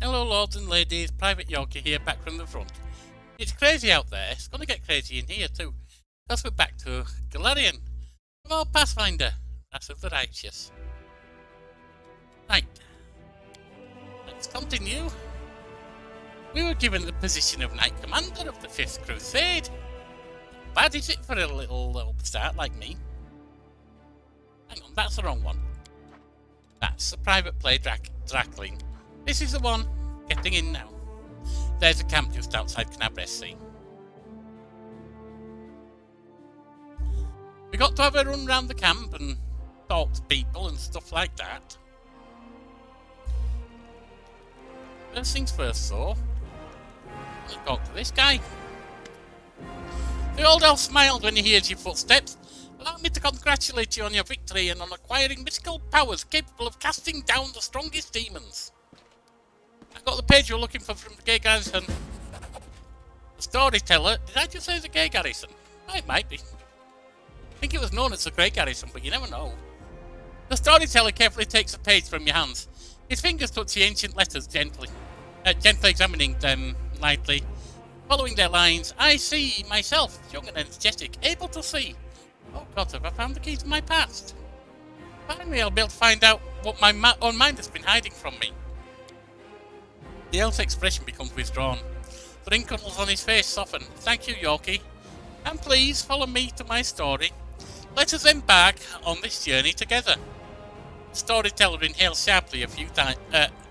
Hello lords and ladies, Private Yorkie here back from the front. It's crazy out there, it's gonna get crazy in here too. Because we're back to Galarian. Hello Pathfinder, Wrath of the Righteous. Right, let's continue. We were given the position of Knight Commander of the 5th Crusade. Bad is it for a little start like me? Hang on, that's the wrong one. That's the private play Drakling. This is the one getting in now. There's a camp just outside Kenabres, see. We got to have a run around the camp and talk to people and stuff like that. First things first though, let's talk to this guy. The old elf smiled when he hears your footsteps. Allow me to congratulate you on your victory and on acquiring mystical powers capable of casting down the strongest demons. I got the page you're looking for from the Gay Garrison. The storyteller, did I just say the Gay Garrison? It might be. I think it was known as the Grey Garrison, but you never know. The storyteller carefully takes a page from your hands. His fingers touch the ancient letters gently examining them lightly. Following their lines, I see myself, young and energetic, able to see. Oh God, have I found the key to my past? Finally, I'll be able to find out what my own mind has been hiding from me. The elf's expression becomes withdrawn. The wrinkles on his face soften. Thank you, Yorkie. And please follow me to my story. Let us embark on this journey together. The storyteller inhales sharply a few times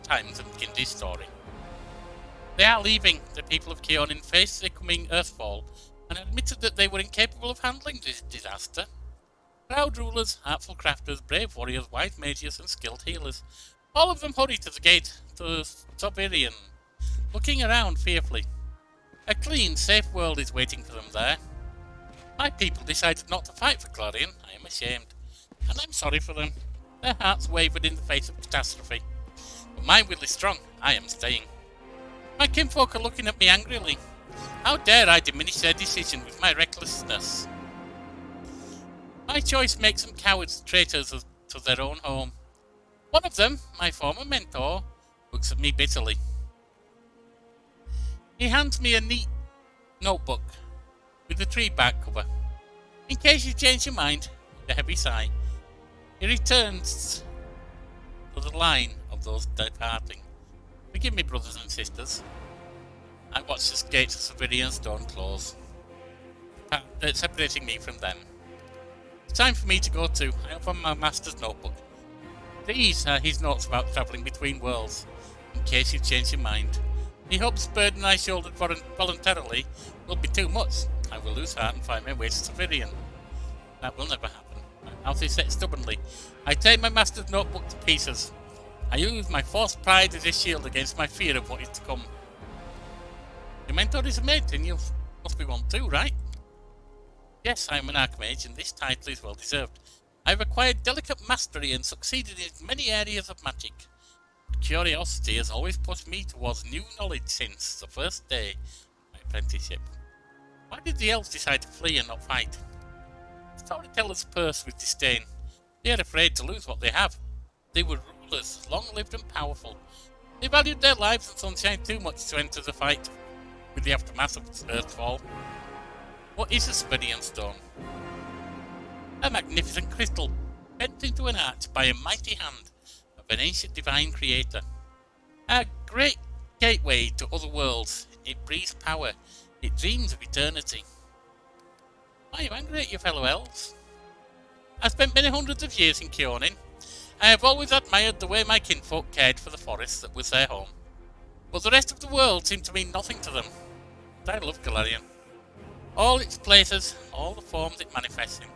and begins his story. They are leaving. The people of Keonin faced the coming earthfall and admitted that they were incapable of handling this disaster. Proud rulers, artful crafters, brave warriors, wise mages and skilled healers. All of them hurry to the gate to Soberian, looking around fearfully. A clean, safe world is waiting for them there. My people decided not to fight for Galarian. I am ashamed, and I'm sorry for them. Their hearts wavered in the face of catastrophe. But my will is strong. I am staying. My kinfolk are looking at me angrily. How dare I diminish their decision with my recklessness? My choice makes them cowards, traitors to their own home. One of them, my former mentor, looks at me bitterly. He hands me a neat notebook with a tree bark cover. In case you change your mind, with a heavy sigh, he returns to the line of those departing. Forgive me, brothers and sisters. I watch the gates of Severian's stone close, separating me from them. It's time for me to go too. I open my master's notebook. These are his notes about travelling between worlds, in case you change your mind. He hopes the burden I shouldered voluntarily will be too much. I will lose heart and find my way to Severian. That will never happen. My mouth is set stubbornly. I take my master's notebook to pieces. I use my false pride as a shield against my fear of what is to come. Your mentor is a mage, and you must be one too, right? Yes, I am an archmage, and this title is well deserved. I have acquired delicate mastery and succeeded in many areas of magic. Curiosity has always pushed me towards new knowledge since the first day of my apprenticeship. Why did the elves decide to flee and not fight? Storytellers purse with disdain. They are afraid to lose what they have. They were rulers, long-lived and powerful. They valued their lives and sunshine too much to enter the fight with the aftermath of Earthfall. What is a Spedian stone? A magnificent crystal, bent into an arch by a mighty hand of an ancient divine creator. A great gateway to other worlds. It breathes power. It dreams of eternity. Why are you angry at your fellow elves? I spent many hundreds of years in Keonin. I have always admired the way my kinfolk cared for the forest that was their home. But the rest of the world seemed to mean nothing to them. But I love Galarian. All its places, all the forms it manifests in.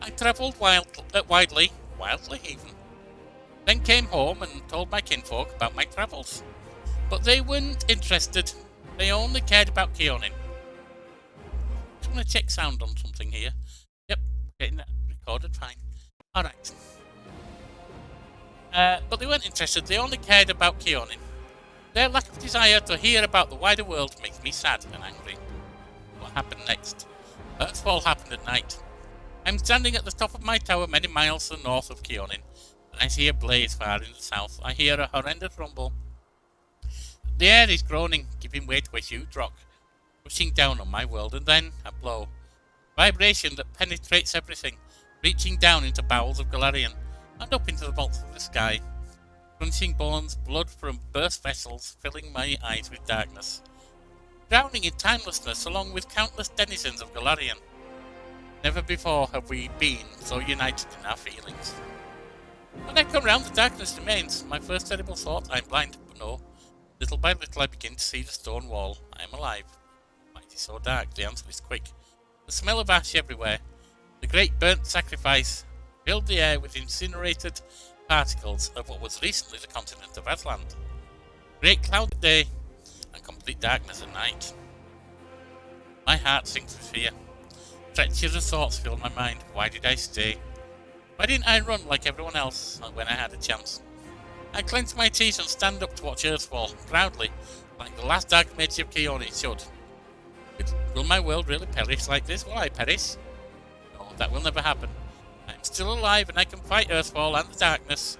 I travelled widely even. Then came home and told my kinfolk about my travels. But they weren't interested. They only cared about Keonin. Just want to check sound on something here. Yep, getting that recorded, fine. Alright. But they weren't interested. They only cared about Keonin. Their lack of desire to hear about the wider world makes me sad and angry. What happened next? Earthfall happened at night. I'm standing at the top of my tower many miles to the north of Keonin. I see a blaze far in the south. I hear a horrendous rumble. The air is groaning, giving way to a huge rock, pushing down on my world, and then a blow. Vibration that penetrates everything, reaching down into bowels of Galarian, and up into the vaults of the sky. Crunching bones, blood from burst vessels, filling my eyes with darkness. Drowning in timelessness along with countless denizens of Galarian. Never before have we been so united in our feelings. When I come round, the darkness remains. My first terrible thought, I'm blind, but no. Little by little I begin to see the stone wall. I am alive. Why is it so dark? The answer is quick. The smell of ash everywhere. The great burnt sacrifice filled the air with incinerated particles of what was recently the continent of Asland. Great cloud at day and complete darkness at night. My heart sinks with fear. Treacherous thoughts fill my mind. Why did I stay? Why didn't I run like everyone else when I had a chance? I clench my teeth and stand up to watch Earth fall, proudly, like the last dark mage of Keone should. Will my world really perish like this? Will I perish? No, that will never happen. I am still alive and I can fight Earthfall and the darkness,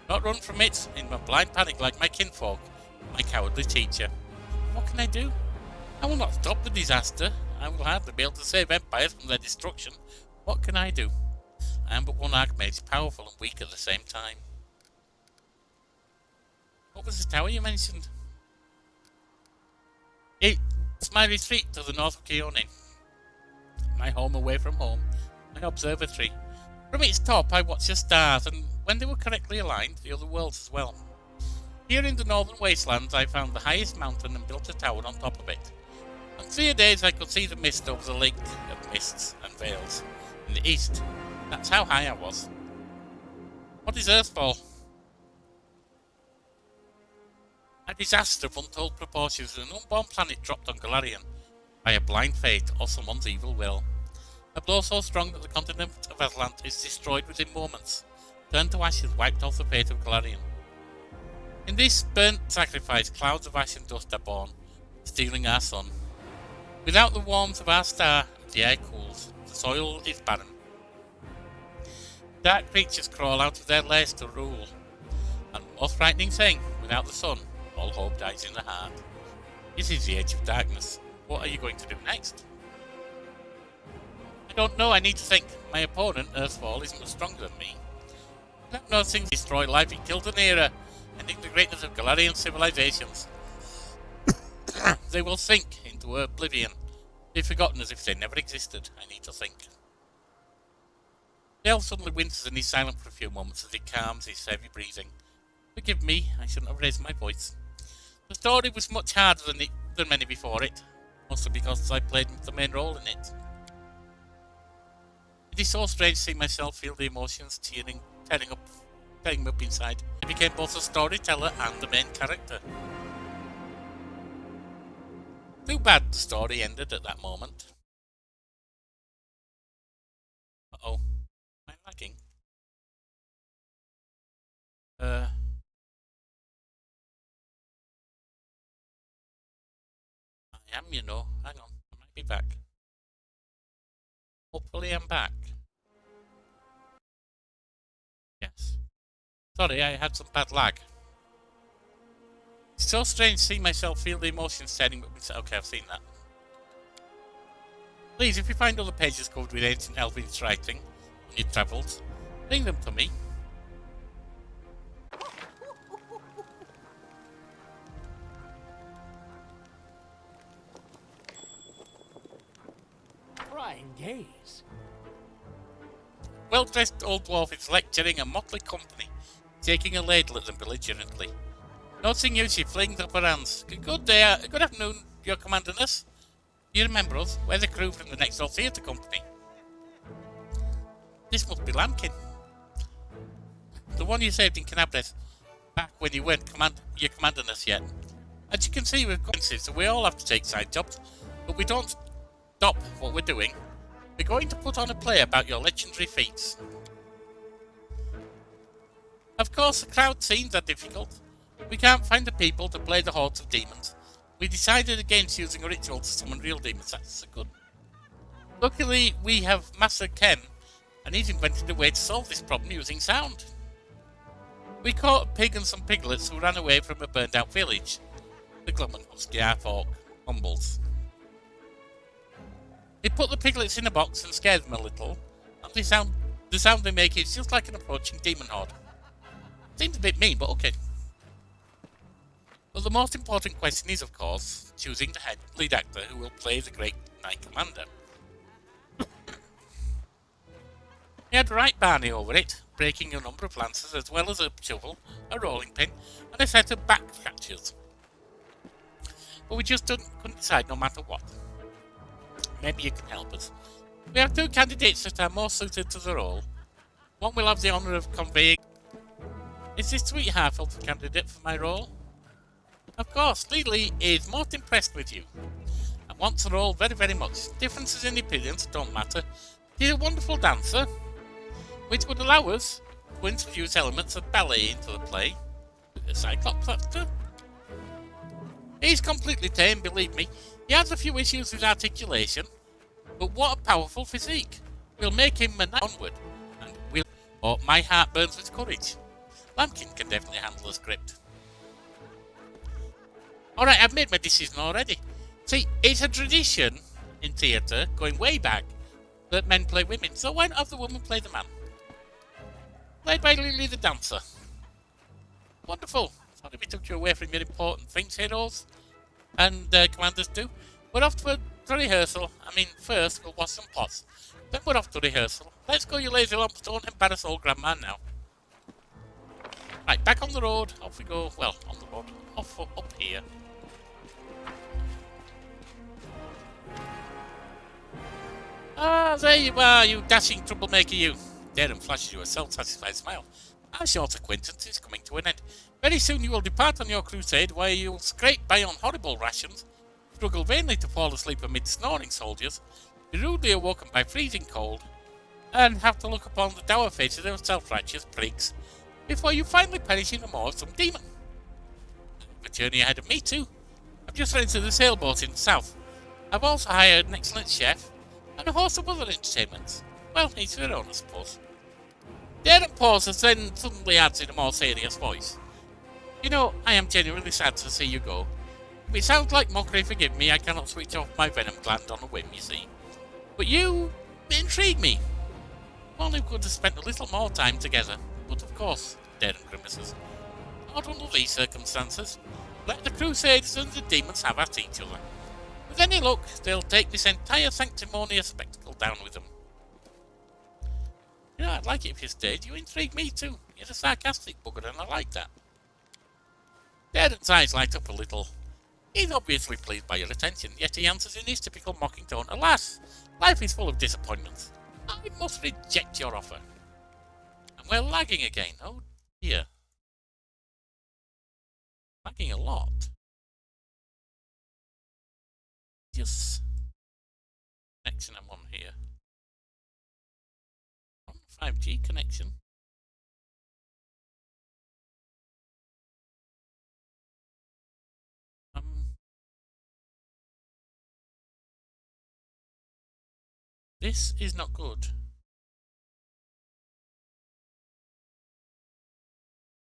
not run from it in my blind panic like my kinfolk, my cowardly teacher. What can I do? I will not stop the disaster. I will hardly be able to save empires from their destruction. What can I do? I am but one archmage, powerful and weak at the same time. What was the tower you mentioned? It's my retreat to the north of Keone. My home away from home. My observatory. From its top I watched the stars, and when they were correctly aligned, the other worlds as well. Here in the northern wastelands I found the highest mountain and built a tower on top of it. On clear days I could see the mist over the lake of mists and veils in the east. That's how high I was. What is Earthfall? A disaster of untold proportions, an unborn planet dropped on Galarian by a blind fate or someone's evil will. A blow so strong that the continent of Aslant is destroyed within moments, turned to ashes, wiped off the fate of Galarian. In this burnt sacrifice, clouds of ash and dust are born, stealing our sun. Without the warmth of our star, the air cools, the soil is barren. Dark creatures crawl out of their lairs to rule, and the most frightening thing, without the sun, all hope dies in the heart. This is the age of darkness. What are you going to do next? I don't know, I need to think. My opponent, Earthfall, isn't much stronger than me. I don't know things destroy life, it killed an era, ending the greatness of Galarian civilizations. They will sink into oblivion, be forgotten as if they never existed. I need to think. The elf suddenly winces and he's silent for a few moments as he calms his heavy breathing. Forgive me, I shouldn't have raised my voice. The story was much harder than many before it, mostly because I played the main role in it. It is so strange to see myself feel the emotions tearing me up inside. I became both a storyteller and the main character. Too bad the story ended at that moment. Uh-oh. Am I lagging? I am, you know. Hang on. I might be back. Hopefully I'm back. Yes. Sorry, I had some bad lag. It's so strange to see myself feel the emotions tearing up inside. Okay, I've seen that. Please, if you find other pages covered with ancient Elvish writing on your travels, bring them to me. Gaze. Well-dressed old dwarf is lecturing a motley company, taking a ladle at them belligerently. Noticing you, she flings up her hands. Good day, good afternoon, your commanding us. Do you remember us? We're the crew from the next door theatre company. This must be Lamkin. The one you saved in Kenabres, back when you weren't commanding us yet. As you can see, we've got so we all have to take side jobs, but we don't stop what we're doing. We're going to put on a play about your legendary feats. Of course, the crowd scenes are difficult. We can't find the people to play the hordes of demons. We decided against using a ritual to summon real demons. That's good. Luckily, we have Master Ken, and he's invented a way to solve this problem using sound. We caught a pig and some piglets who ran away from a burned out village. The glum and husky half-orc humbles. They put the piglets in a box and scare them a little, and the sound they make is just like an approaching demon horde. Seems a bit mean, but okay. But the most important question is, of course, choosing the lead actor who will play the great Knight Commander. He had right Barney over it, breaking a number of lances as well as a shovel, a rolling pin, and a set of back fractures. But we just couldn't decide no matter what. Maybe you can help us. We have two candidates that are more suited to the role. One will have the honour of conveying... Is this sweet half-elf the candidate for my role? Of course, Lily is most impressed with you and wants the role very, very much. Differences in opinions don't matter. He's a wonderful dancer, which would allow us to introduce elements of ballet into the play with the Cyclops actor. He's completely tame, believe me. He has a few issues with articulation, but what a powerful physique. We'll make him a knight onward, and we'll... Oh, my heart burns with courage. Lambkin can definitely handle the script. Alright, I've made my decision already. See, it's a tradition in theatre, going way back, that men play women, so why not have the woman play the man? Played by Lily the dancer. Wonderful. Sorry we took you away from your important things, heroes and commanders too. We're off to rehearsal. I mean, first we'll wash some pots. Then we're off to rehearsal. Let's go, you lazy lumps. Don't embarrass old grandma now. Right, back on the road. Off we go. Well, on the road. Off up here. Ah, there you are, you dashing troublemaker, you. Darren flashes you a self-satisfied smile. Our short acquaintance is coming to an end. Very soon you will depart on your crusade, where you will scrape by on horrible rations, struggle vainly to fall asleep amid snoring soldiers, be rudely awoken by freezing cold, and have to look upon the dour faces of self-righteous prigs, before you finally perish in the maw of some demon. A journey ahead of me too. I've just rented a sailboat in the south. I've also hired an excellent chef, and a host of other entertainments. Well, each their own, I suppose. Darren pauses, then suddenly adds in a more serious voice. You know, I am genuinely sad to see you go. If it sounds like mockery, forgive me, I cannot switch off my venom gland on a whim, you see. But you intrigue me. If only we could have spent a little more time together. But of course, Darren grimaces. Not under these circumstances. Let the Crusaders and the demons have at each other. With any luck, they'll take this entire sanctimonious spectacle down with them. You know, I'd like it if you stayed. You intrigue me too. You're a sarcastic bugger and I like that. Darren's eyes light up a little. He's obviously pleased by your attention, yet he answers in his typical mocking tone. Alas, life is full of disappointments. I must reject your offer. And we're lagging again. Oh dear. Lagging a lot. Just connection I'm on here. 5G connection. This is not good.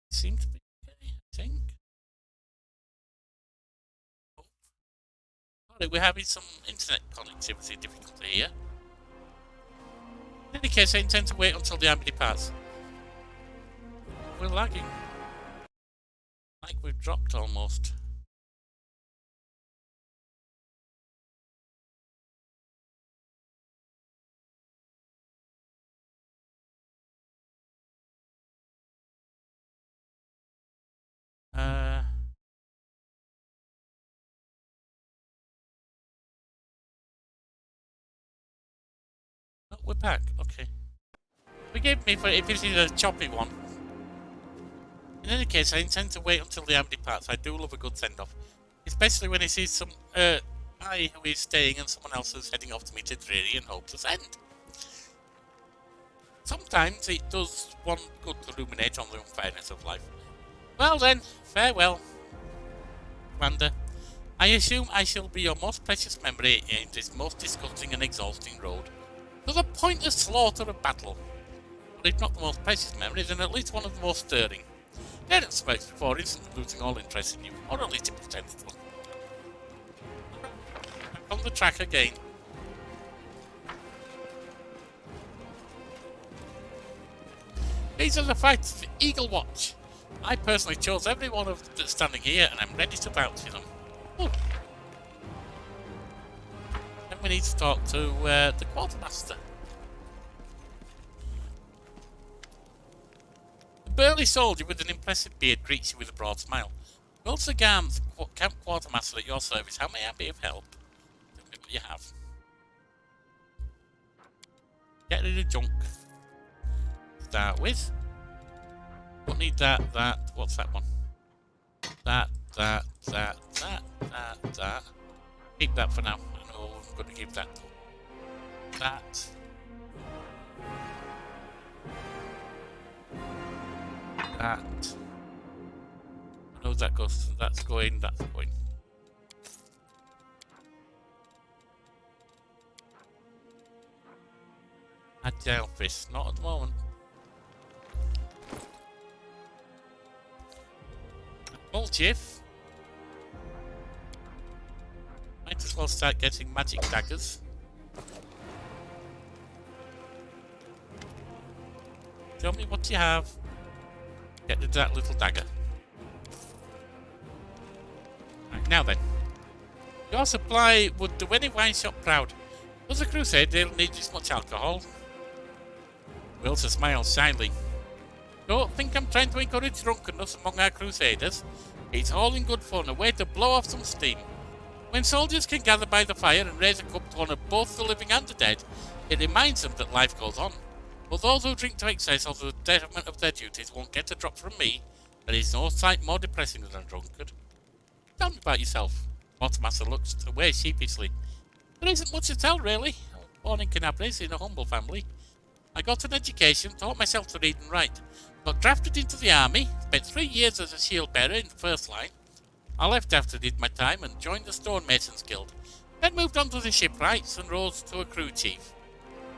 It seems to be okay, I think. Oh. Sorry, we're having some internet connectivity difficulty here. In any case, I intend to wait until the army departs. We're lagging. Like we've dropped almost. Oh, we're back. Okay. Forgive me for if this is a choppy one. In any case, I intend to wait until the army departs. I do love a good send-off. Especially when I see some I who is staying and someone else who's heading off to meet a dreary and hopeless end. Sometimes it does one good to ruminate on the unfairness of life. Well then, farewell, Commander. I assume I shall be your most precious memory in this most disgusting and exhausting road, to the pointless slaughter of battle. But if not the most precious memory, then at least one of the most stirring. Darren smokes before instantly losing all interest in you, or at least it pretends to. on the track again. These are the fights of Eagle Watch. I personally chose every one of them standing here, and I'm ready to bounce with them. Ooh. Then we need to talk to the quartermaster. The burly soldier with an impressive beard greets you with a broad smile. Wilson Gams, camp quartermaster at your service. How may I be of help? Tell me what you have. Get rid of junk. Start with. Don't need that. What's that one? That. Keep that for now. I know I'm going to give that to that. That. I know that goes. That's going. Agile fist. Not at the moment. Mulchief. Might as well start getting magic daggers. Tell me what you have. Get rid of that little dagger. Right, now then. Your supply would do any wine shop proud. As a crusade, they'll need this much alcohol. Wilson smiles shyly. Don't think I'm trying to encourage drunkenness among our crusaders. It's all in good fun, a way to blow off some steam. When soldiers can gather by the fire and raise a cup to honour both the living and the dead, it reminds them that life goes on. But those who drink to excess or the detriment of their duties won't get a drop from me. There is no sight more depressing than a drunkard. Tell me about yourself. Quartermaster looks away sheepishly. There isn't much to tell, really. I was born in Kenabres in a humble family. I got an education, taught myself to read and write. Got drafted into the army, spent 3 years as a shield bearer in the first line. I left after I did my time and joined the Stonemasons Guild. Then moved on to the shipwrights and rose to a crew chief.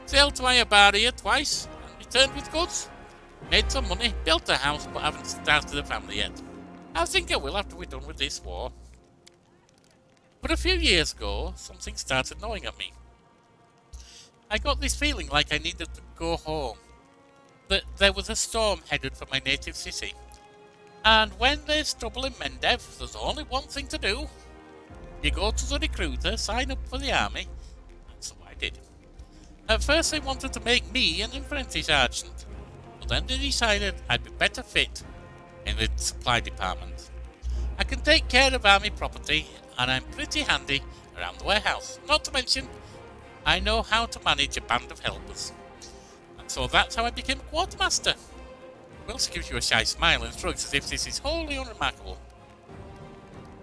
Sailed to Ayabaria twice and returned with goods. Made some money, built a house, but haven't started a family yet. I think I will after we're done with this war. But a few years ago, something started gnawing at me. I got this feeling like I needed to go home. That there was a storm headed for my native city. And when there's trouble in Mendev, there's only one thing to do. You go to the recruiter, sign up for the army. And so I did. At first they wanted to make me an infantry sergeant. But then they decided I'd be better fit in the supply department. I can take care of army property, and I'm pretty handy around the warehouse. Not to mention, I know how to manage a band of helpers. And so that's how I became quartermaster. Wilson gives you a shy smile and shrugs as if this is wholly unremarkable.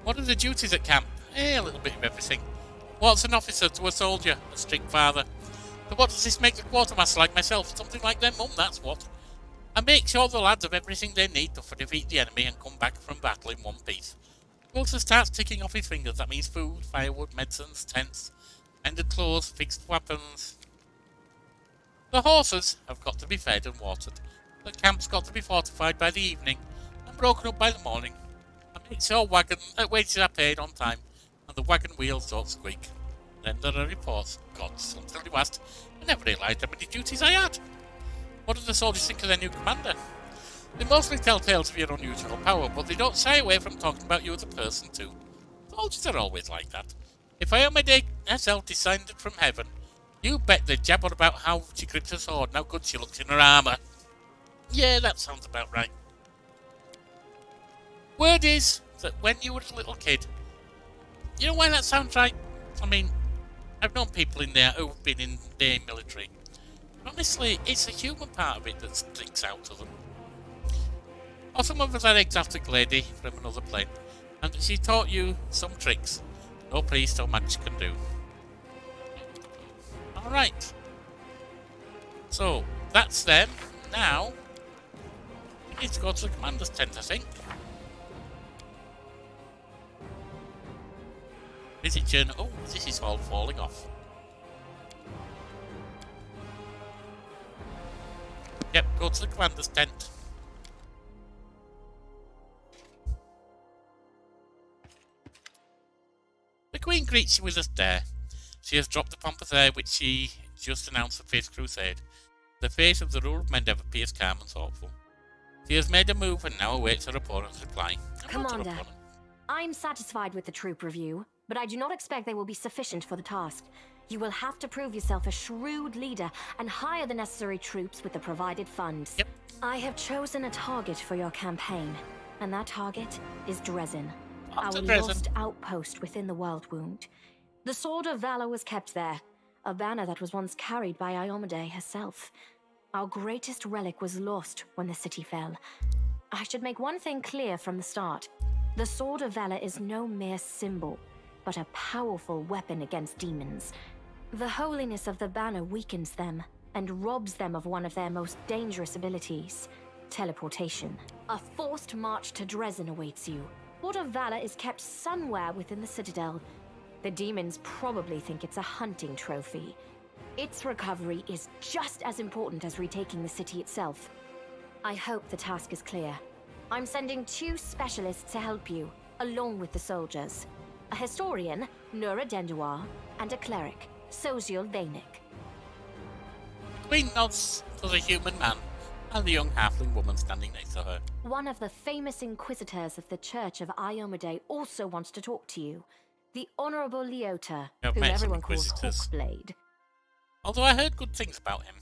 What are the duties at camp? A little bit of everything. What's an officer to a soldier? A strict father. So what does this make the quartermaster like myself? Something like their mum, that's what. I make sure the lads have everything they need to defeat the enemy and come back from battle in one piece. Wilson starts ticking off his fingers. That means food, firewood, medicines, tents, mended clothes, fixed weapons. The horses have got to be fed and watered. The camp's got to be fortified by the evening and broken up by the morning. I make sure wages are paid on time and the wagon wheels don't squeak. Then there are reports. Gods, until you asked, I never realised how many duties I had. What do the soldiers think of their new commander? They mostly tell tales of your unusual power, but they don't shy away from talking about you as a person too. Soldiers are always like that. If Iomade herself descended from heaven, you bet they jabber about how she grips her sword and how good she looks in her armour. Yeah, that sounds about right. Word is that when you were a little kid, you know why that sounds right? I mean, I've known people in there who've been in the military. Honestly, it's the human part of it that sticks out to them. Or some of us are exotic lady from another plane, and she taught you some tricks no priest or magic can do. Alright. So, that's them. Now, we need to go to the commander's tent, I think. Visit journal. Oh, this is all falling off. Yep, go to the commander's tent. The Queen greets you with a stare. She has dropped the pompous air which she just announced the Fifth Crusade. The face of the ruler of Mendev appears calm and thoughtful. She has made a move and now awaits her opponent's reply. Commander, I'm satisfied with the troop review, but I do not expect they will be sufficient for the task. You will have to prove yourself a shrewd leader and hire the necessary troops with the provided funds. Yep. I have chosen a target for your campaign, and that target is Dresden, our lost outpost within the World Wound. The Sword of Valor was kept there, a banner that was once carried by Iomade herself. Our greatest relic was lost when the city fell. I should make one thing clear from the start. The Sword of Valor is no mere symbol, but a powerful weapon against demons. The holiness of the banner weakens them and robs them of one of their most dangerous abilities, teleportation. A forced march to Dresden awaits you. Sword of Valor is kept somewhere within the Citadel. The demons probably think it's a hunting trophy. Its recovery is just as important as retaking the city itself. I hope the task is clear. I'm sending 2 specialists to help you, along with the soldiers. A historian, Nura Denduar, and a cleric, Soziel Vainik. The Queen nods to the human man and the young halfling woman standing next to her. One of the famous inquisitors of the Church of Iomade also wants to talk to you. The Honorable Leota, whom everyone calls Hawkblade. Although I heard good things about him.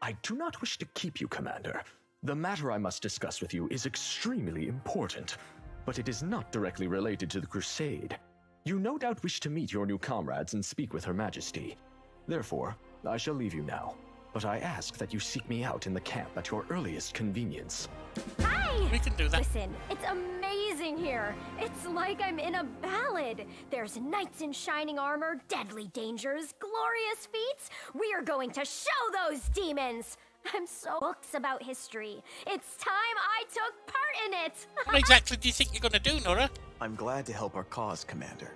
I do not wish to keep you, Commander. The matter I must discuss with you is extremely important, but it is not directly related to the Crusade. You no doubt wish to meet your new comrades and speak with Her Majesty. Therefore, I shall leave you now, but I ask that you seek me out in the camp at your earliest convenience. Hi! We can do that. Listen, it's amazing here. It's like I'm in a ballad. There's knights in shining armor, deadly dangers, glorious feats. We are going to show those demons. I'm so books about history. It's time I took part in it. What exactly do you think you're going to do, Nora? I'm glad to help our cause, Commander.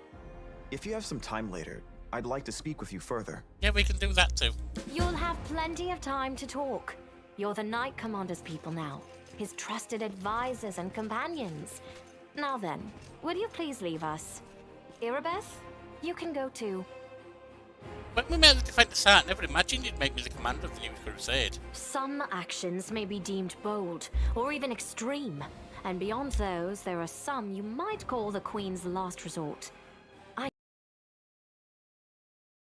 If you have some time later, I'd like to speak with you further. Yeah, we can do that too. You'll have plenty of time to talk. You're the Knight Commander's people now, his trusted advisors and companions. Now then, will you please leave us? Irabeth, you can go too. When we made the Defender's Heart, I never imagined you'd make me the commander of the new Crusade. Some actions may be deemed bold, or even extreme. And beyond those, there are some you might call the Queen's last resort. I am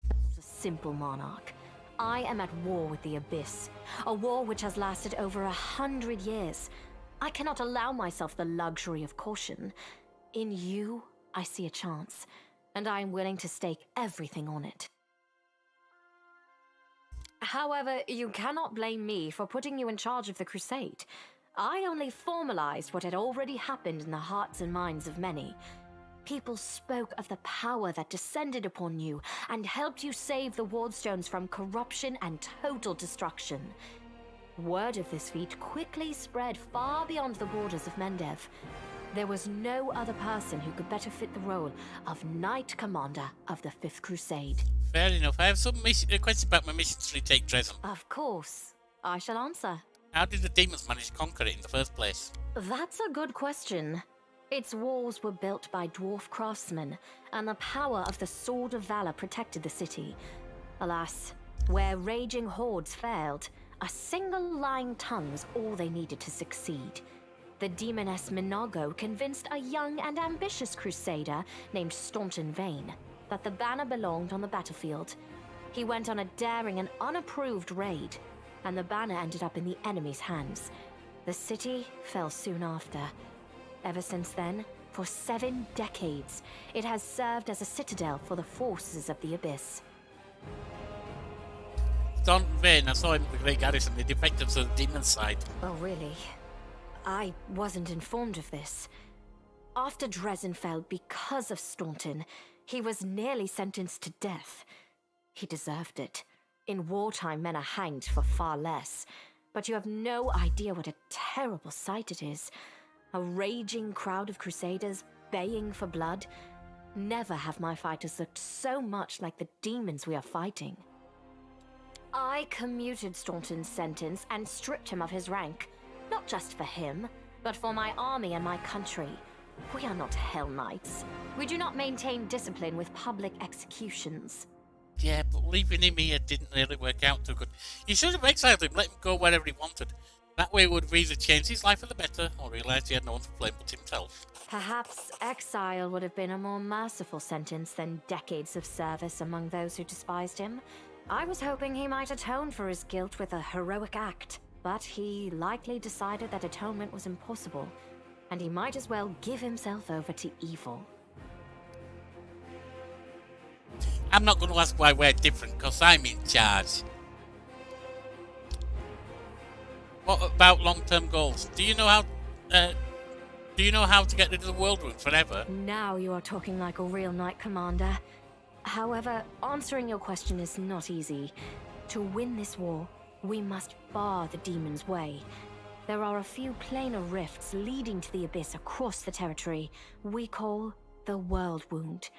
not a simple monarch. I am at war with the Abyss, a war which has lasted over 100 years. I cannot allow myself the luxury of caution. In you, I see a chance, and I am willing to stake everything on it. However, you cannot blame me for putting you in charge of the Crusade. I only formalized what had already happened in the hearts and minds of many. People spoke of the power that descended upon you and helped you save the wardstones from corruption and total destruction. Word of this feat quickly spread far beyond the borders of Mendev. There was no other person who could better fit the role of Knight Commander of the Fifth Crusade. Fair enough. I have some questions about my mission to retake Dresden. Of course. I shall answer. How did the demons manage to conquer it in the first place? That's a good question. Its walls were built by dwarf craftsmen, and the power of the Sword of Valor protected the city. Alas, where raging hordes failed, a single lying tongue was all they needed to succeed. The demoness Minago convinced a young and ambitious crusader named Staunton Vane that the banner belonged on the battlefield. He went on a daring and unapproved raid, and the banner ended up in the enemy's hands. The city fell soon after. Ever since then, for 7 decades, it has served as a citadel for the forces of the Abyss. Staunton Vane, I saw him with the Great Garrison. They defected to the demon side. Oh, really? I wasn't informed of this. After Dresden fell because of Staunton, he was nearly sentenced to death. He deserved it. In wartime, men are hanged for far less. But you have no idea what a terrible sight it is. A raging crowd of crusaders baying for blood. Never have my fighters looked so much like the demons we are fighting. I commuted Staunton's sentence and stripped him of his rank. Not just for him, but for my army and my country. We are not Hell Knights. We do not maintain discipline with public executions. Yeah, but leaving him here didn't really work out too good. You should have exiled him, let him go wherever he wanted. That way would have either changed his life for the better, or realised he had no one to blame but himself. Perhaps exile would have been a more merciful sentence than decades of service among those who despised him. I was hoping he might atone for his guilt with a heroic act, but he likely decided that atonement was impossible, and he might as well give himself over to evil. I'm not going to ask why we're different, because I'm in charge. What about long-term goals? Do you know how to get rid of the world wound forever? Now you are talking like a real knight commander. However, answering your question is not easy. To win this war, we must bar the demon's way. There are a few planar rifts leading to the abyss across the territory we call the world wound.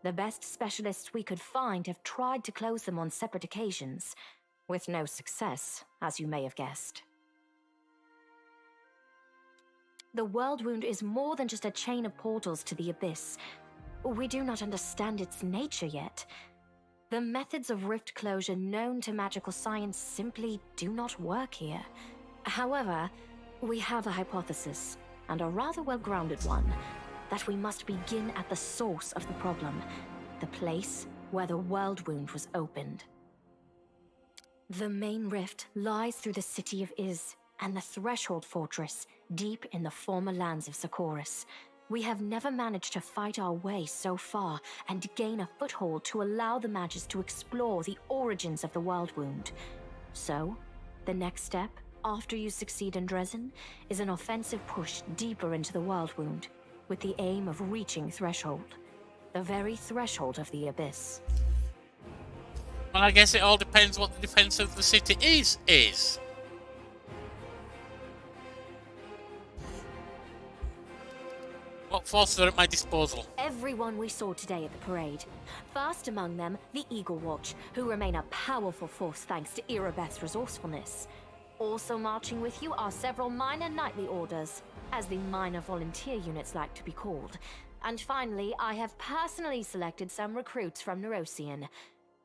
The best specialists we could find have tried to close them on separate occasions, with no success, as you may have guessed. The world wound is more than just a chain of portals to the abyss. We do not understand its nature yet. The methods of rift closure known to magical science simply do not work here. However, we have a hypothesis, and a rather well-grounded one, that we must begin at the source of the problem, the place where the world wound was opened. The main rift lies through the city of Iz and the Threshold Fortress, deep in the former lands of Socorus. We have never managed to fight our way so far and gain a foothold to allow the mages to explore the origins of the world wound. So, the next step, after you succeed in Dresden, is an offensive push deeper into the world wound, with the aim of reaching Threshold, the very threshold of the abyss. Well, I guess it all depends what the defense of the city is. What forces are at my disposal? Everyone we saw today at the parade. First among them, the Eagle Watch, who remain a powerful force thanks to Irabeth's resourcefulness. Also marching with you are several minor knightly orders, as the minor volunteer units like to be called. And finally, I have personally selected some recruits from Neurosian.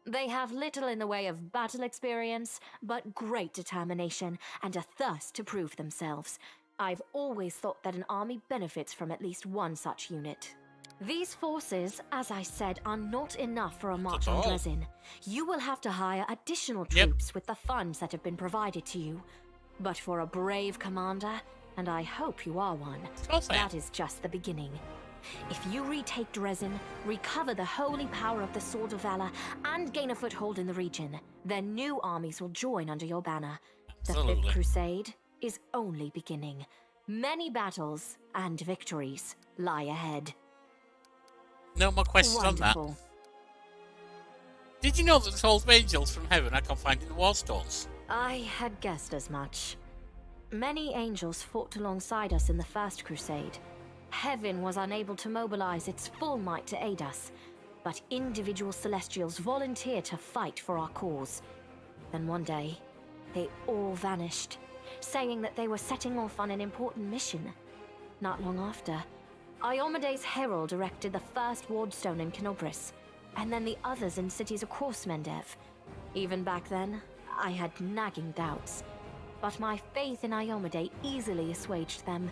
They have little in the way of battle experience, but great determination and a thirst to prove themselves. I've always thought that an army benefits from at least one such unit. These forces, as I said, are not enough for a march on Dresden. You will have to hire additional troops with the funds that have been provided to you. But for a brave commander, and I hope you are one, that is just the beginning. If you retake Dresden, recover the holy power of the Sword of Valor, and gain a foothold in the region, then new armies will join under your banner. Absolutely. The Fifth Crusade is only beginning. Many battles and victories lie ahead. No more questions on that. Did you know that the souls of angels from heaven I can find in the wardstones? I had guessed as much. Many angels fought alongside us in the First Crusade. Heaven was unable to mobilize its full might to aid us, but individual celestials volunteered to fight for our cause. Then one day, they all vanished, saying that they were setting off on an important mission. Not long after, Iomede's herald erected the first wardstone in Kenabres, and then the others in cities across Mendev. Even back then, I had nagging doubts, but my faith in Iomede easily assuaged them.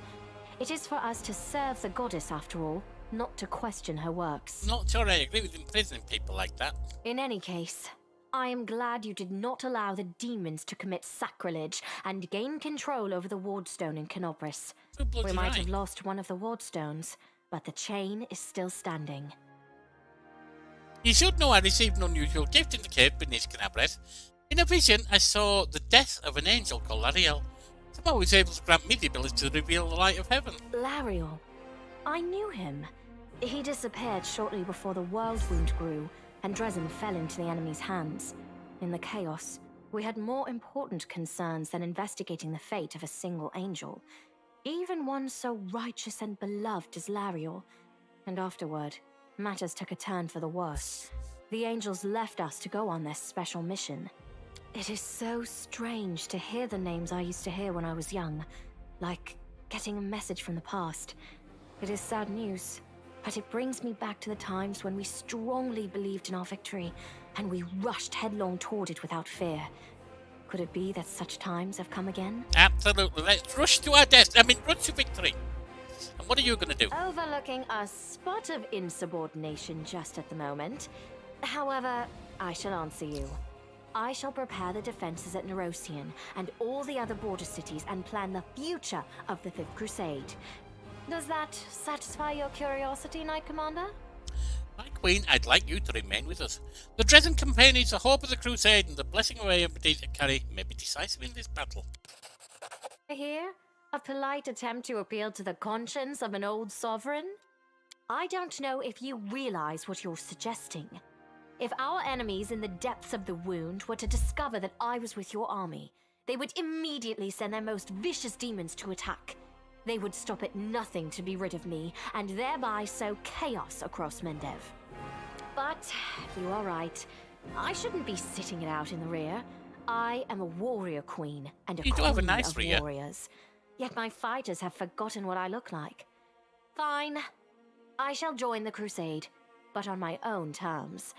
It is for us to serve the goddess after all, not to question her works. Not sure I agree with imprisoning people like that. In any case, I am glad you did not allow the demons to commit sacrilege and gain control over the wardstone in Kenabres. We might have lost one of the wardstones, but the chain is still standing. You should know I received an unusual gift in the cave beneath Kenabres. In a vision, I saw the death of an angel called Lariel. Somehow he was able to grant me the ability to reveal the light of heaven. Lariel. I knew him. He disappeared shortly before the world wound grew, and Dresden fell into the enemy's hands. In the chaos, we had more important concerns than investigating the fate of a single angel, even one so righteous and beloved as Lariel. And afterward, matters took a turn for the worse. The angels left us to go on their special mission. It is so strange to hear the names I used to hear when I was young, like getting a message from the past. It is sad news, but it brings me back to the times when we strongly believed in our victory, and we rushed headlong toward it without fear. Could it be that such times have come again? Absolutely. Let's rush to our rush to victory. And what are you going to do? Overlooking a spot of insubordination just at the moment. However, I shall answer you. I shall prepare the defenses at Nerosian and all the other border cities and plan the future of the Fifth Crusade. Does that satisfy your curiosity, Knight Commander? My queen, I'd like you to remain with us. The Dresden campaign is the hope of the Crusade, and the blessing of everybody to carry may be decisive in this battle. Here, a polite attempt to appeal to the conscience of an old sovereign? I don't know if you realize what you're suggesting. If our enemies in the depths of the wound were to discover that I was with your army, they would immediately send their most vicious demons to attack. They would stop at nothing to be rid of me, and thereby sow chaos across Mendev. But you are right. I shouldn't be sitting it out in the rear. I am a warrior queen, and a You do queen have a nice of rear. warriors. Yet my fighters have forgotten what I look like. Fine. I shall join the crusade, but on my own terms.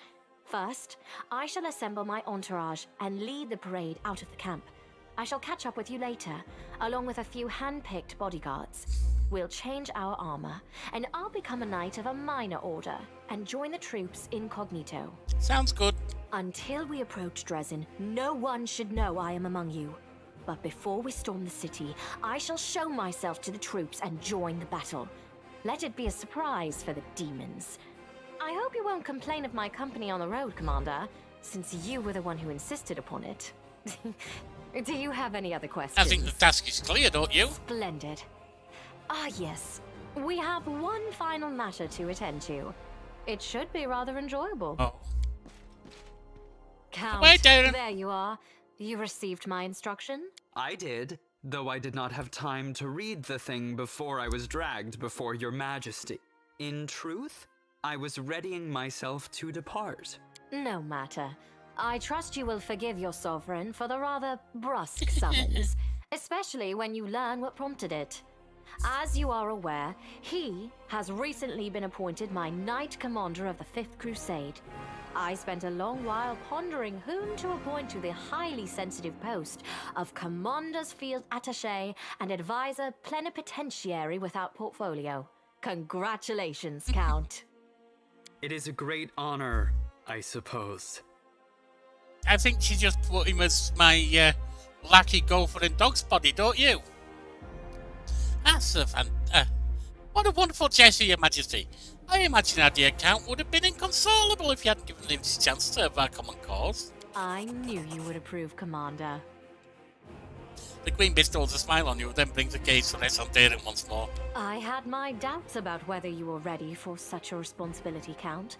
First, I shall assemble my entourage and lead the parade out of the camp. I shall catch up with you later, along with a few hand-picked bodyguards. We'll change our armor, and I'll become a knight of a minor order and join the troops incognito. Sounds good. Until we approach Dresden, no one should know I am among you. But before we storm the city, I shall show myself to the troops and join the battle. Let it be a surprise for the demons. I hope you won't complain of my company on the road, Commander, since you were the one who insisted upon it. Do you have any other questions? I think the task is clear, don't you? Splendid. Ah, yes. We have one final matter to attend to. It should be rather enjoyable. Oh. Count, Wait, Darren. there you are. You received my instruction? I did, though I did not have time to read the thing before I was dragged before your majesty. In truth, I was readying myself to depart. No matter. I trust you will forgive your sovereign for the rather brusque summons, especially when you learn what prompted it. As you are aware, he has recently been appointed my Knight Commander of the Fifth Crusade. I spent a long while pondering whom to appoint to the highly sensitive post of Commander's Field Attaché and Advisor Plenipotentiary without portfolio. Congratulations, Count. It is a great honor, I suppose. I think she just put him as my lackey gopher and dog spotty, don't you? That's what a wonderful gesture, Your Majesty. I imagine our dear Count would have been inconsolable if you hadn't given him his chance to serve our common cause. I knew you would approve, Commander. The Queen bestows a smile on you, then brings a gaze to rest on Darren once more. I had my doubts about whether you were ready for such a responsibility, Count.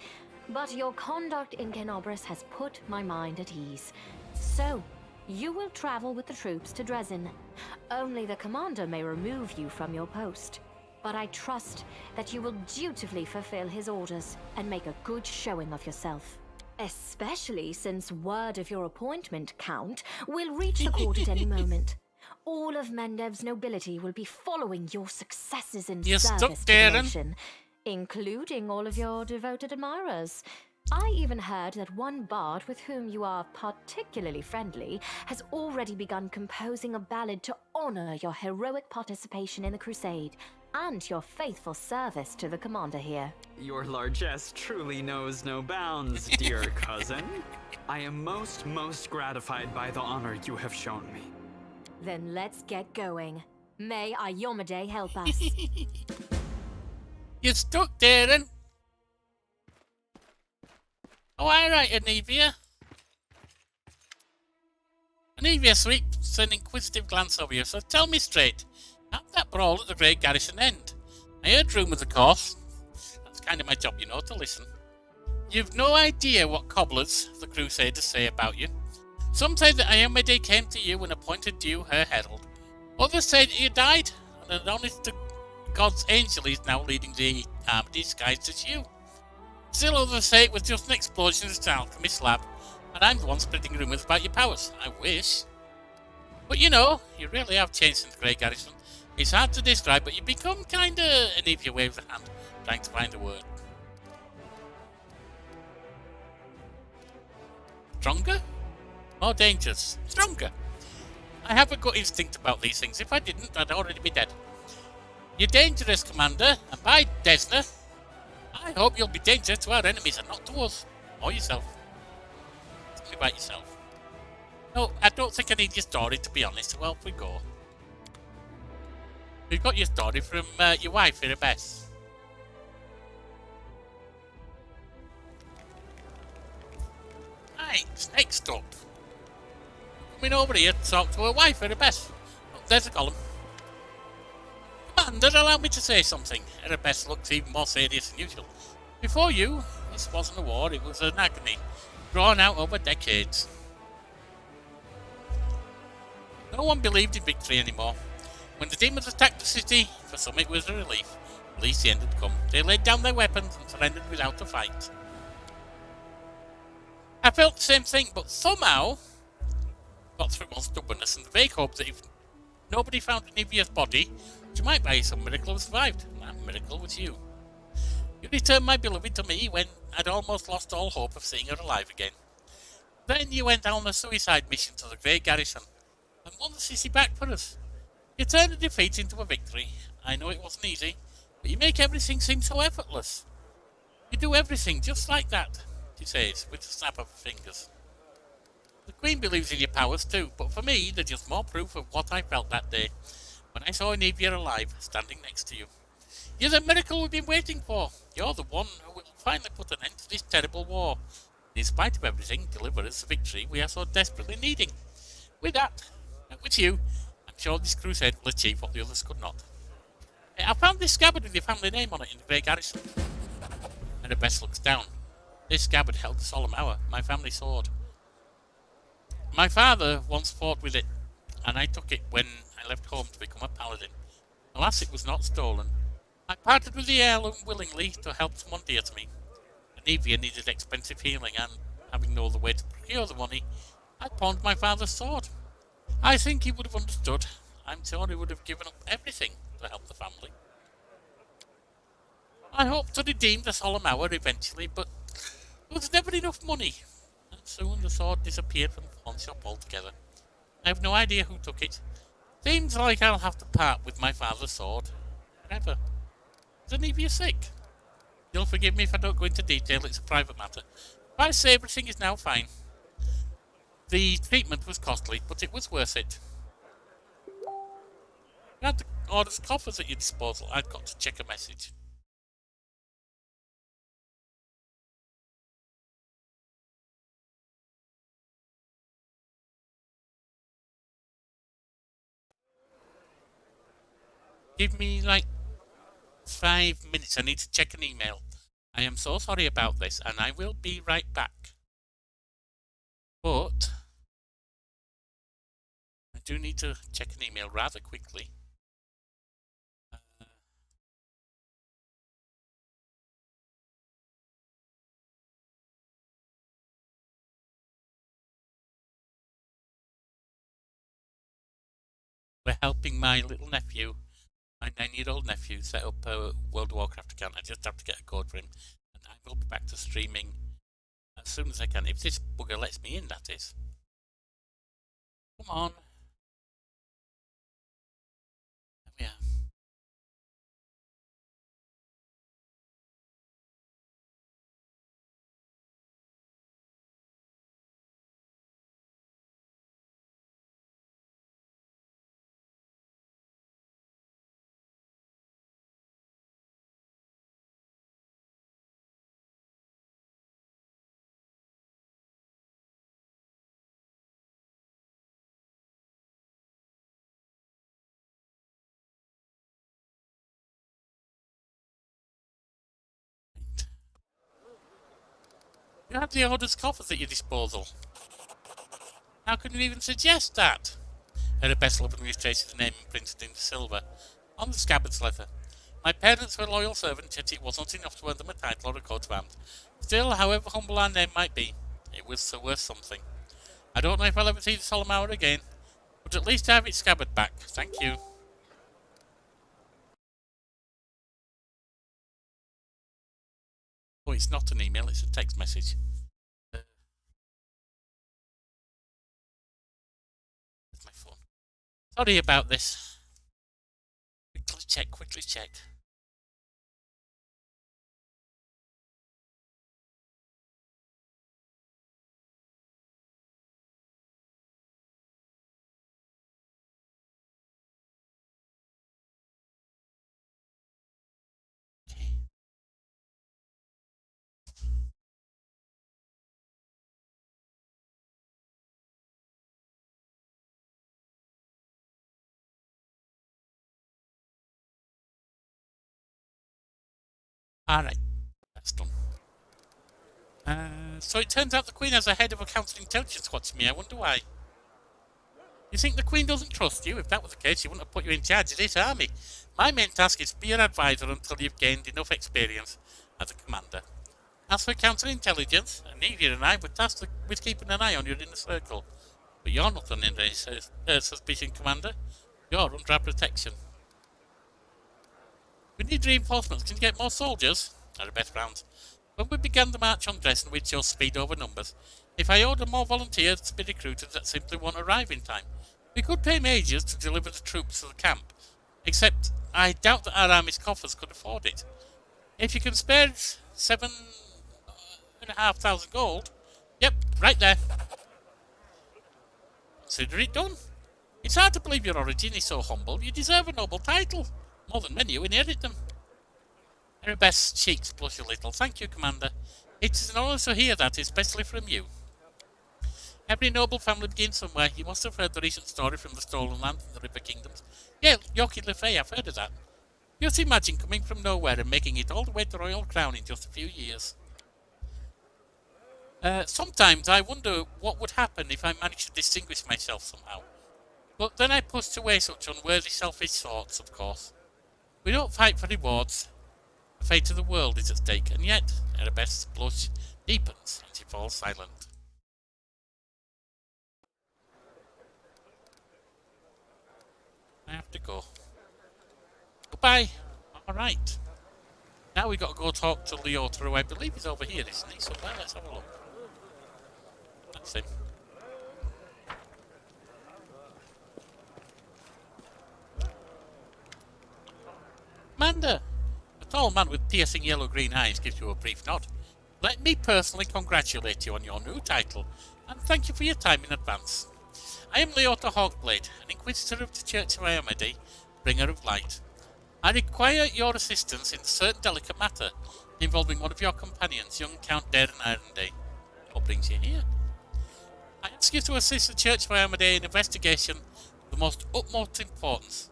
But your conduct in Kenabres has put my mind at ease. So, you will travel with the troops to Dresden. Only the commander may remove you from your post. But I trust that you will dutifully fulfill his orders and make a good showing of yourself. Especially since word of your appointment, Count, will reach the court at any moment. All of Mendev's nobility will be following your successes in You're service stuck, to the Darren. nation, including all of your devoted admirers. I even heard that one bard with whom you are particularly friendly has already begun composing a ballad to honor your heroic participation in the crusade and your faithful service to the commander here. Your largesse truly knows no bounds, dear cousin. I am most gratified by the honor you have shown me. Then let's get going. May Ayomade help us. You're stuck, Darren. Oh, alright, Anivia. Anivia sweeps an inquisitive glance over you, so tell me straight. How did that brawl at the Great Garrison end? I heard rumours, of course. That's kind of my job, you know, to listen. You've no idea what cobblers the Crusaders say about you. Some say that Ayomade came to you and appointed you her herald. Others say that you died, and that only the God's angel is now leading the army disguised as you. Still others say it was just an explosion in the alchemist's lab, and I'm the one spreading rumours about your powers. I wish. But you know, you really have changed since the Great Garrison. It's hard to describe, but you become kinda Anivia waves a hand, trying to find a word. Stronger? More dangerous. Stronger. I have a gut instinct about these things. If I didn't, I'd already be dead. You're dangerous, Commander, and by Desna, I hope you'll be dangerous to our enemies and not to us. Or yourself. Tell me about yourself. No, I don't think I need your story, to be honest. Well, off we go. We've got your story from your wife, Kenabres. Right, next up. Coming over here to talk to her wife, Kenabres. Oh, there's a column. Commander, allow me to say something. Kenabres looks even more serious than usual. Before you, this wasn't a war, it was an agony, drawn out over decades. No one believed in victory anymore. When the demons attacked the city, for some it was a relief. At least the end had come. They laid down their weapons and surrendered without a fight. I felt the same thing, but somehow got through my stubbornness and the vague hope that if nobody found Anivia's body, she might by some miracle have survived. And that miracle was you. You returned my beloved to me when I'd almost lost all hope of seeing her alive again. Then you went on a suicide mission to the Great Garrison and won the city back for us. You turned a defeat into a victory. I know it wasn't easy, but you make everything seem so effortless. You do everything just like that, she says, with a snap of her fingers. The Queen believes in your powers too, but for me, they're just more proof of what I felt that day, when I saw Anivia alive, standing next to you. You're the miracle we've been waiting for. You're the one who will finally put an end to this terrible war. In spite of everything, deliver us the victory we are so desperately needing. With that, and with you, I'm sure this crusade will achieve what the others could not. I found this scabbard with your family name on it in the Great Garrison. And the best looks down. This scabbard held the solemn hour, my family sword. My father once fought with it, and I took it when I left home to become a paladin. Alas, it was not stolen. I parted with the heirloom willingly to help someone dear to me. Anivia needed expensive healing, and having no other way to procure the money, I pawned my father's sword. I think he would have understood. I'm sure he would have given up everything to help the family. I hoped to redeem the solemn hour eventually, but there was never enough money, and soon the sword disappeared from the pawn shop altogether. I have no idea who took it. Seems like I'll have to part with my father's sword. Forever. Is Anivia sick? You'll forgive me if I don't go into detail, it's a private matter. But I say everything is now fine. The treatment was costly, but it was worth it. You had the order's coffers at your disposal. I've got to check a message. Give me like 5 minutes. I need to check an email. I am so sorry about this, and I will be right back. But I do need to check an email rather quickly. We're helping my little nephew, my 9-year-old nephew, set up a World of Warcraft account. I just have to get a code for him, and I will be back to streaming as soon as I can. If this bugger lets me in, that is. Come on. There we are. You have the order's coffers at your disposal. How can you even suggest that? Her best lovingly traces the name imprinted in silver on the scabbard's leather. My parents were loyal servants, yet it was not enough to earn them a title or a coat of arms. Still, however humble our name might be, it was worth something. I don't know if I'll ever see the solemn hour again, but at least I have its scabbard back. Thank you. Oh, it's not an email, it's a text message. Sorry about this. Quickly check. Alright, that's done. So it turns out the Queen has a head of a counterintelligence watching me. I wonder why. You think the Queen doesn't trust you? If that was the case, she wouldn't have put you in charge of this army. My main task is to be your advisor until you've gained enough experience as a commander. As for counterintelligence, Anelia and I were tasked with keeping an eye on your inner circle. But you're not under any suspicion, Commander. You're under our protection. We need reinforcements. Can you get more soldiers? Are the best rounds. When we began the march on Dresden, we chose speed over numbers. If I order more volunteers to be recruited that simply won't arrive in time, we could pay majors to deliver the troops to the camp. Except, I doubt that our army's coffers could afford it. If you can spare 7,500 gold, yep, right there. Consider it done. It's hard to believe your origin is so humble. You deserve a noble title. More than many who inherit them. Kenabres' cheeks blush a little. Thank you, Commander. It is an honour to hear that, especially from you. Every noble family begins somewhere. You must have heard the recent story from the stolen land in the River Kingdoms. Yeah, Yorkie Le Fay, I've heard of that. Just imagine coming from nowhere and making it all the way to Royal Crown in just a few years. Sometimes I wonder what would happen if I managed to distinguish myself somehow. But then I pushed away such unworthy, selfish thoughts, of course. We don't fight for rewards. The fate of the world is at stake, and yet Kenabres' blush deepens and she falls silent. I have to go. Goodbye. Alright. Now we got to go talk to Leota, who I believe is over here, isn't he? So let's have a look. That's him. Commander! A tall man with piercing yellow-green eyes gives you a brief nod. Let me personally congratulate you on your new title, and thank you for your time in advance. I am Leota Hawkblade, an Inquisitor of the Church of Iomedae, bringer of light. I require your assistance in a certain delicate matter involving one of your companions, young Count Darren Ironday. What brings you here? I ask you to assist the Church of Iomedae in an investigation of the most utmost importance.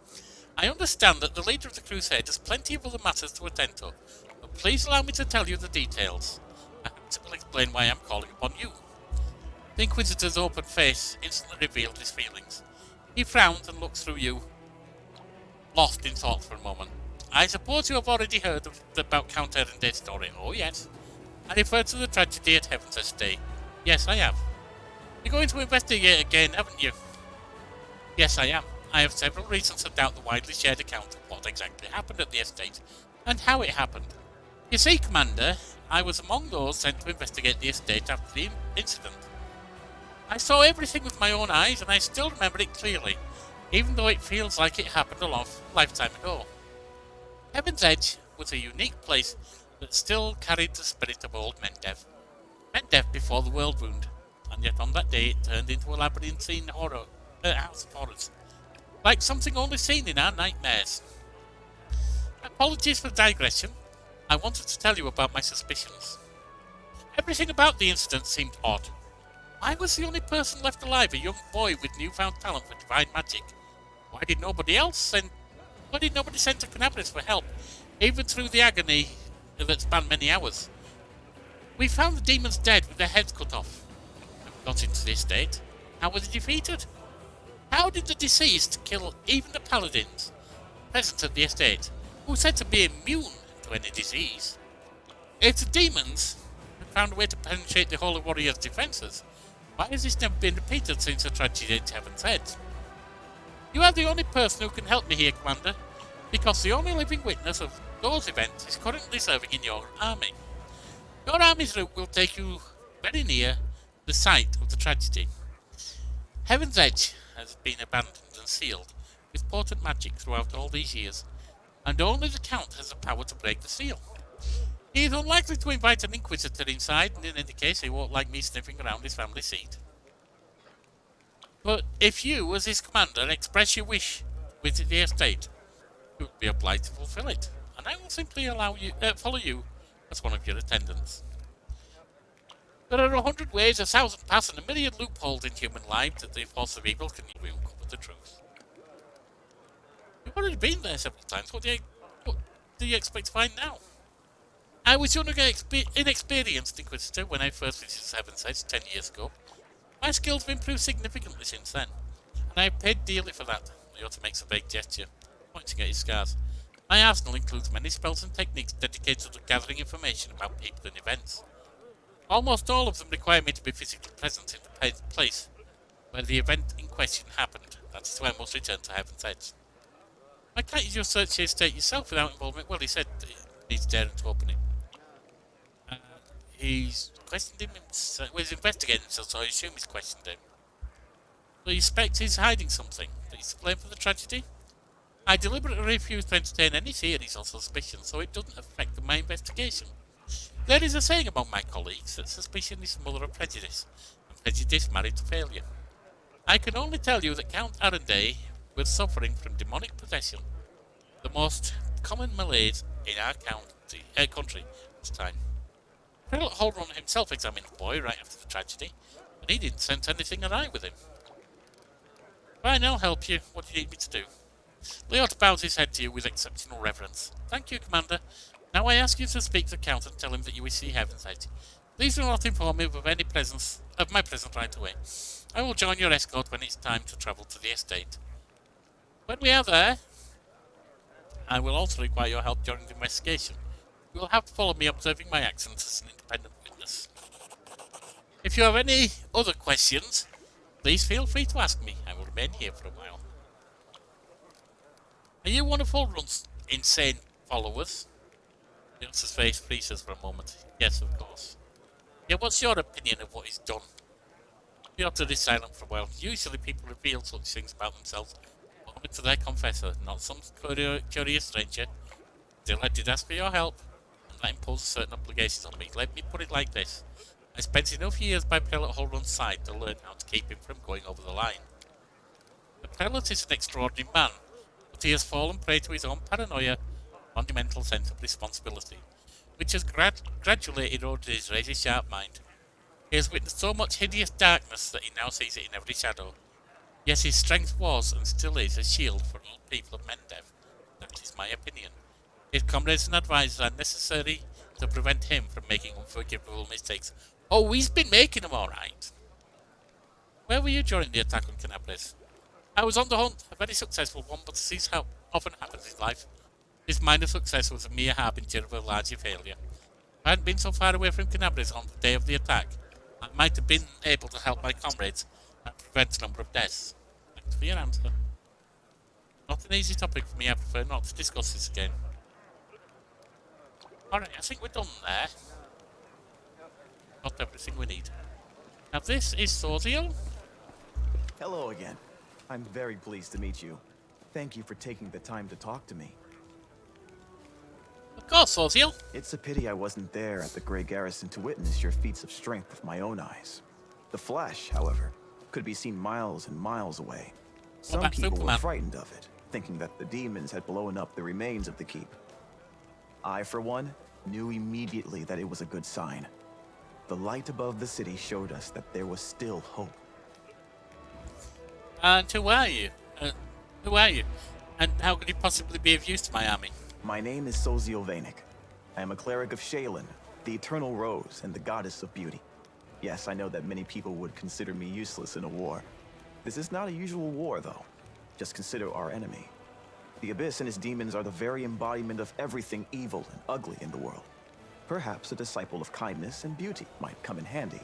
I understand that the leader of the crusade has plenty of other matters to attend to, but please allow me to tell you the details. I will explain why I'm calling upon you. The Inquisitor's open face instantly revealed his feelings. He frowned and looked through you, lost in thought for a moment. I suppose you have already heard about Count Erenday's story. Oh yes. I refer to the tragedy at Heaven's Estate. Yes, I have. You're going to investigate again, haven't you? Yes, I am. I have several reasons to doubt the widely shared account of what exactly happened at the estate, and how it happened. You see, Commander, I was among those sent to investigate the estate after the incident. I saw everything with my own eyes, and I still remember it clearly, even though it feels like it happened a long lifetime ago. Heaven's Edge was a unique place that still carried the spirit of old Mendev. Mendev before the world wound, and yet on that day it turned into a labyrinthine house of horrors. Like something only seen in our nightmares. Apologies for digression. I wanted to tell you about my suspicions. Everything about the incident seemed odd. Why was the only person left alive a young boy with newfound talent for divine magic? Why did nobody send to Kenabres for help, even through the agony that spanned many hours? We found the demons dead with their heads cut off. And we got into the estate. How were they defeated? How did the deceased kill even the paladins present at the estate, who were said to be immune to any disease? If the demons had found a way to penetrate the Holy Warrior's defences, why has this never been repeated since the tragedy at Heaven's Edge? You are the only person who can help me here, Commander, because the only living witness of those events is currently serving in your army. Your army's route will take you very near the site of the tragedy. Heaven's Edge has been abandoned and sealed with potent magic throughout all these years, and only the Count has the power to break the seal. He is unlikely to invite an Inquisitor inside, and in any case he won't like me sniffing around his family seat. But if you, as his commander, express your wish with the estate, you will be obliged to fulfill it, and I will simply follow you as one of your attendants. There are 100 ways, 1,000 paths, and a million loopholes in human lives that the force of evil can use to uncover the truth. You've already been there several times. What do you expect to find now? I was young and inexperienced Inquisitor when I first visited Heaven's Edge 10 years ago. My skills have improved significantly since then, and I have paid dearly for that. Leota makes a vague gesture, pointing at his scars. My arsenal includes many spells and techniques dedicated to gathering information about people and events. Almost all of them require me to be physically present in the place where the event in question happened. That is why I must return to Heaven's Edge. Why can't you just search the estate yourself without involvement? Well, he said he needs daring to open it. He's questioned him himself. Well, he's investigating himself, so I assume he's questioned him. So you suspect he's hiding something? That he's to blame for the tragedy? I deliberately refuse to entertain any theories or suspicions, so it doesn't affect my investigation. There is a saying among my colleagues that suspicion is the mother of prejudice, and prejudice married to failure. I can only tell you that Count Arenday was suffering from demonic possession, the most common malaise in our country this time. Prelate Holron himself examined the boy right after the tragedy, and he didn't sense anything awry with him. Fine, I'll help you. What do you need me to do? Leota bows his head to you with exceptional reverence. Thank you, Commander. Now I ask you to speak to the Count and tell him that you wish to see Heaven's Edge. Please do not inform me of my presence right away. I will join your escort when it's time to travel to the estate. When we are there, I will also require your help during the investigation. You will have to follow me, observing my actions as an independent witness. If you have any other questions, please feel free to ask me. I will remain here for a while. Are you one of Holron's insane followers? Leota's face freezes for a moment. Yes, of course. Yeah, what's your opinion of what he's done? Leota is silent for a while. Usually people reveal such things about themselves only to their confessor, not some curious stranger. Still, I did ask for your help, and that imposed certain obligations on me. Let me put it like this. I spent enough years by Prelate Holron's side to learn how to keep him from going over the line. The Prelate is an extraordinary man, but he has fallen prey to his own paranoia, fundamental sense of responsibility, which has gradually eroded his razor-sharp mind. He has witnessed so much hideous darkness that he now sees it in every shadow. Yes, his strength was, and still is, a shield for all people of Mendev. That is my opinion. His comrades and advisors are necessary to prevent him from making unforgivable mistakes. Oh, he's been making them alright. Where were you during the attack on Kenabres? I was on the hunt, a very successful one, but this is how often happens in life. This minor success was a mere harbinger of a larger failure. If I hadn't been so far away from Kenabres on the day of the attack, I might have been able to help my comrades and prevent a number of deaths. Thanks for your answer. Not an easy topic for me, I prefer not to discuss this again. Alright, I think we're done there. Got everything we need. Now this is Sorziel. Hello again. I'm very pleased to meet you. Thank you for taking the time to talk to me. Of course, Sorziel. It's a pity I wasn't there at the Grey Garrison to witness your feats of strength with my own eyes. The Flash, however, could be seen miles and miles away. Some people were frightened of it, thinking that the demons had blown up the remains of the keep. I, for one, knew immediately that it was a good sign. The light above the city showed us that there was still hope. And who are you? And how could you possibly be of use to my army? My name is Sorziel Vanek. I am a cleric of Shaylin, the Eternal Rose and the Goddess of Beauty. Yes, I know that many people would consider me useless in a war. This is not a usual war, though. Just consider our enemy. The Abyss and his demons are the very embodiment of everything evil and ugly in the world. Perhaps a disciple of kindness and beauty might come in handy.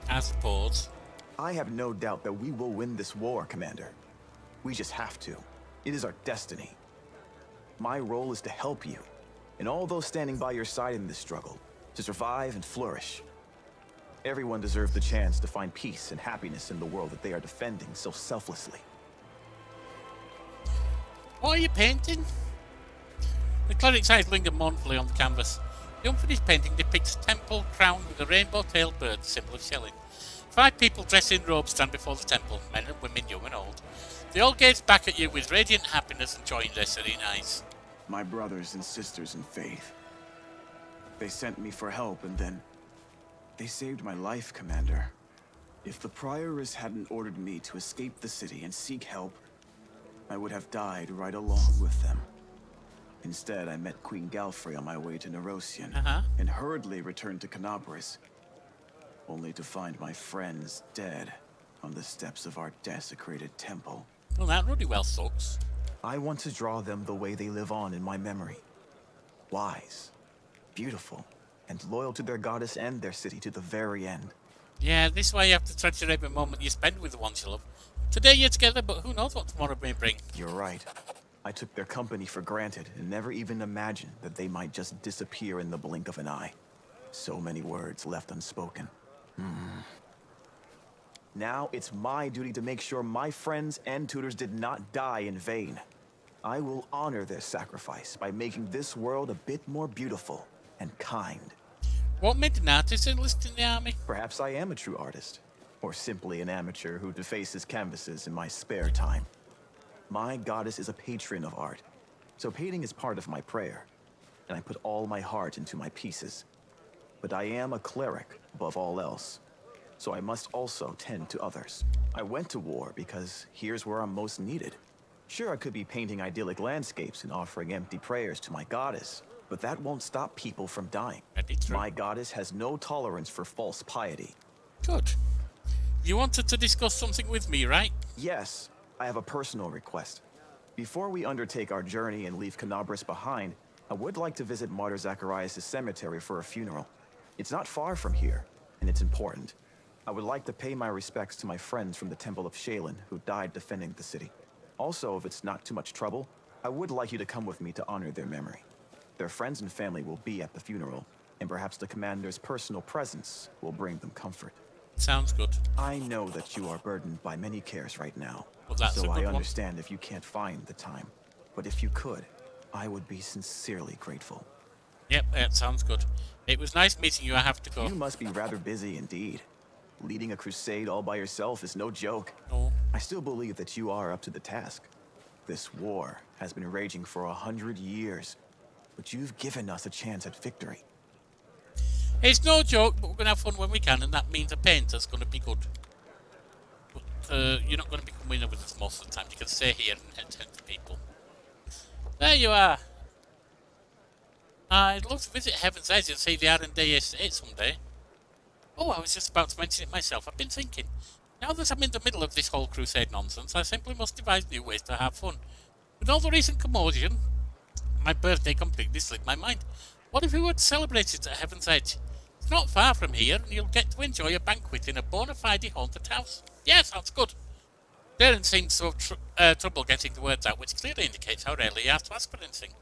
I suppose. I have no doubt that we will win this war, Commander. We just have to. It is our destiny. My role is to help you, and all those standing by your side in this struggle, to survive and flourish. Everyone deserves the chance to find peace and happiness in the world that they are defending so selflessly. What are you painting? The cleric's eyes linger mournfully on the canvas. The unfinished painting depicts a temple crowned with a rainbow-tailed bird, symbol of Shelley. 5 people dressed in robes stand before the temple, men and women, young and old. They all gaze back at you with radiant happiness and joy in their serene eyes. My brothers and sisters in faith. They sent me for help and then... they saved my life, Commander. If the Prioress hadn't ordered me to escape the city and seek help, I would have died right along with them. Instead, I met Queen Galfrey on my way to Nerosian, and hurriedly returned to Kenabres, only to find my friends dead on the steps of our desecrated temple. Well, that really well sucks. I want to draw them the way they live on in my memory. Wise, beautiful, and loyal to their goddess and their city to the very end. Yeah, this way you have to treasure every moment you spend with the ones you love. Today you're together, but who knows what tomorrow may bring. You're right. I took their company for granted and never even imagined that they might just disappear in the blink of an eye. So many words left unspoken. Now it's my duty to make sure my friends and tutors did not die in vain. I will honor their sacrifice by making this world a bit more beautiful and kind. What made an artist enlist in the army? Perhaps I am a true artist, or simply an amateur who defaces canvases in my spare time. My goddess is a patron of art, so painting is part of my prayer, and I put all my heart into my pieces. But I am a cleric above all else, so I must also tend to others. I went to war because here's where I'm most needed. Sure, I could be painting idyllic landscapes and offering empty prayers to my goddess, but that won't stop people from dying. My goddess has no tolerance for false piety. Good. You wanted to discuss something with me, right? Yes, I have a personal request. Before we undertake our journey and leave Kenabres behind, I would like to visit Martyr Zacharias' cemetery for a funeral. It's not far from here, and it's important. I would like to pay my respects to my friends from the Temple of Shaylin who died defending the city. Also, if it's not too much trouble, I would like you to come with me to honor their memory. Their friends and family will be at the funeral, and perhaps the commander's personal presence will bring them comfort. Sounds good. I know that you are burdened by many cares right now, Well, that's a so good I one. understand if you can't find the time. But if you could, I would be sincerely grateful. Yep, that sounds good. It was nice meeting you. I have to go. You must be rather busy indeed. Leading a crusade all by yourself is no joke. No. I still believe that you are up to the task. This war has been raging for 100 years, but you've given us a chance at victory. It's no joke, but we're going to have fun when we can, and that means a painter's going to be good. But you're not going to become winner with us most of the time. You can stay here and attend to people. There you are. I'd love to visit Heaven's Edge and see the R&D estate someday. Oh, I was just about to mention it myself. I've been thinking, now that I'm in the middle of this whole crusade nonsense, I simply must devise new ways to have fun. With all the recent commotion, my birthday completely slipped my mind. What if we were to celebrate it at Heaven's Edge? It's not far from here, and you'll get to enjoy a banquet in a bona fide haunted house. Yeah, sounds good. Darren seems to have trouble getting the words out, which clearly indicates how rarely he has to ask for anything.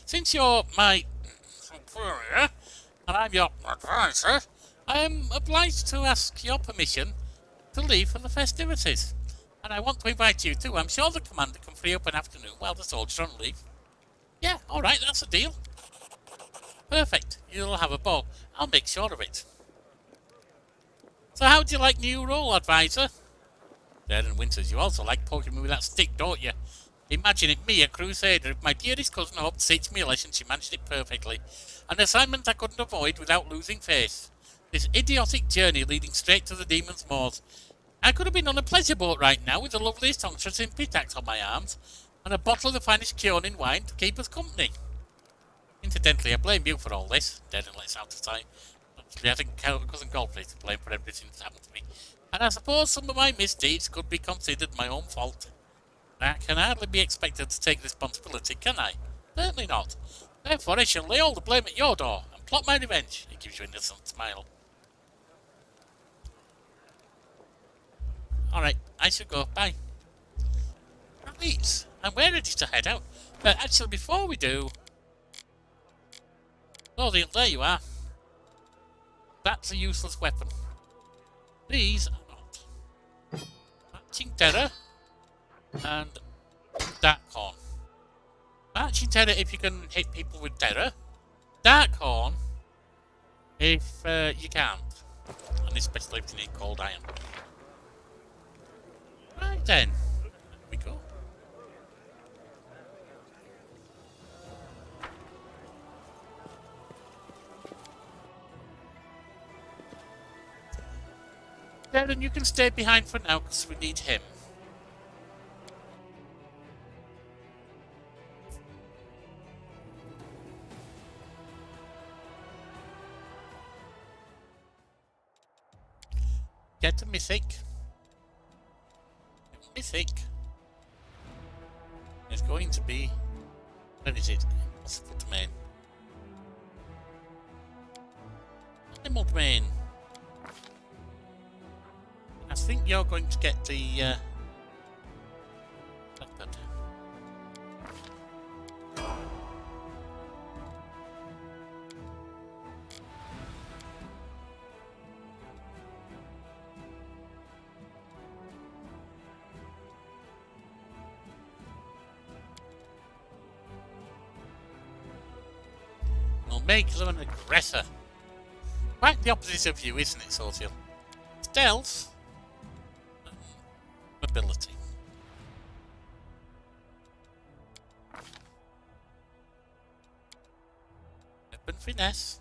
Since you're my superior, and I'm your advisor, I am obliged to ask your permission to leave for the festivities. And I want to invite you too. I'm sure the commander can free up an afternoon while the soldiers are on leave. Yeah, alright, that's a deal. Perfect. You'll have a ball. I'll make sure of it. So how do you like new role, advisor? Darren Winters, you also like poking me with that stick, don't you? Imagine it me, a crusader, if my dearest cousin hoped to teach me a lesson, she managed it perfectly. An assignment I couldn't avoid without losing face. This idiotic journey leading straight to the demon's maws. I could have been on a pleasure boat right now with the loveliest songstress in Pitax on my arms, and a bottle of the finest Kionin wine to keep us company. Incidentally, I blame you for all this, Darren lets out a sigh. Actually, I think cousin Galfrey to blame for everything that's happened to me. And I suppose some of my misdeeds could be considered my own fault. I can hardly be expected to take responsibility, can I? Certainly not. Therefore, I shall lay all the blame at your door and plot my revenge. He gives you an innocent smile. Alright, I should go. Bye. Right, and we're ready to head out. But actually, before we do... Oh, there you are. That's a useless weapon. These are not. Matching terror and dark horn. Marching Terror if you can hit people with terror. Darkhorn if you can't. And especially if you need cold iron. Right then. Here we go. Darren, you can stay behind for now because we need him. Get a mythic. Mythic. It's going to be... Where is it? Impossible domain. Animal domain. I think you're going to get the leopard. We'll make them an aggressor. Quite the opposite of you, isn't it, Social? Stealth. Ability. Weapon finesse.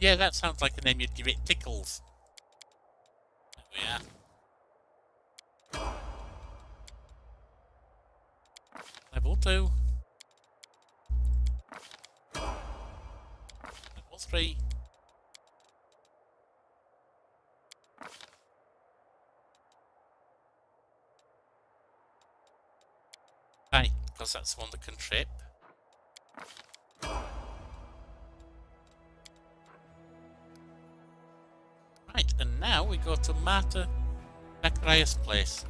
Yeah, that sounds like a name you'd give it. Tickles. There we are. Level 2. Level 3. Right, because that's the one that can trip. Right, and now we go to Marta Zacharias' place.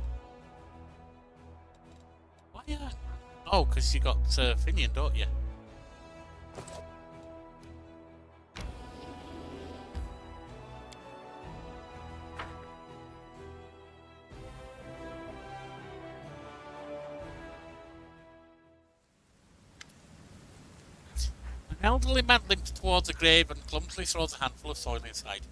Why are... Oh, because you got Finian, don't you? An elderly man limps towards a grave and clumsily throws a handful of soil inside.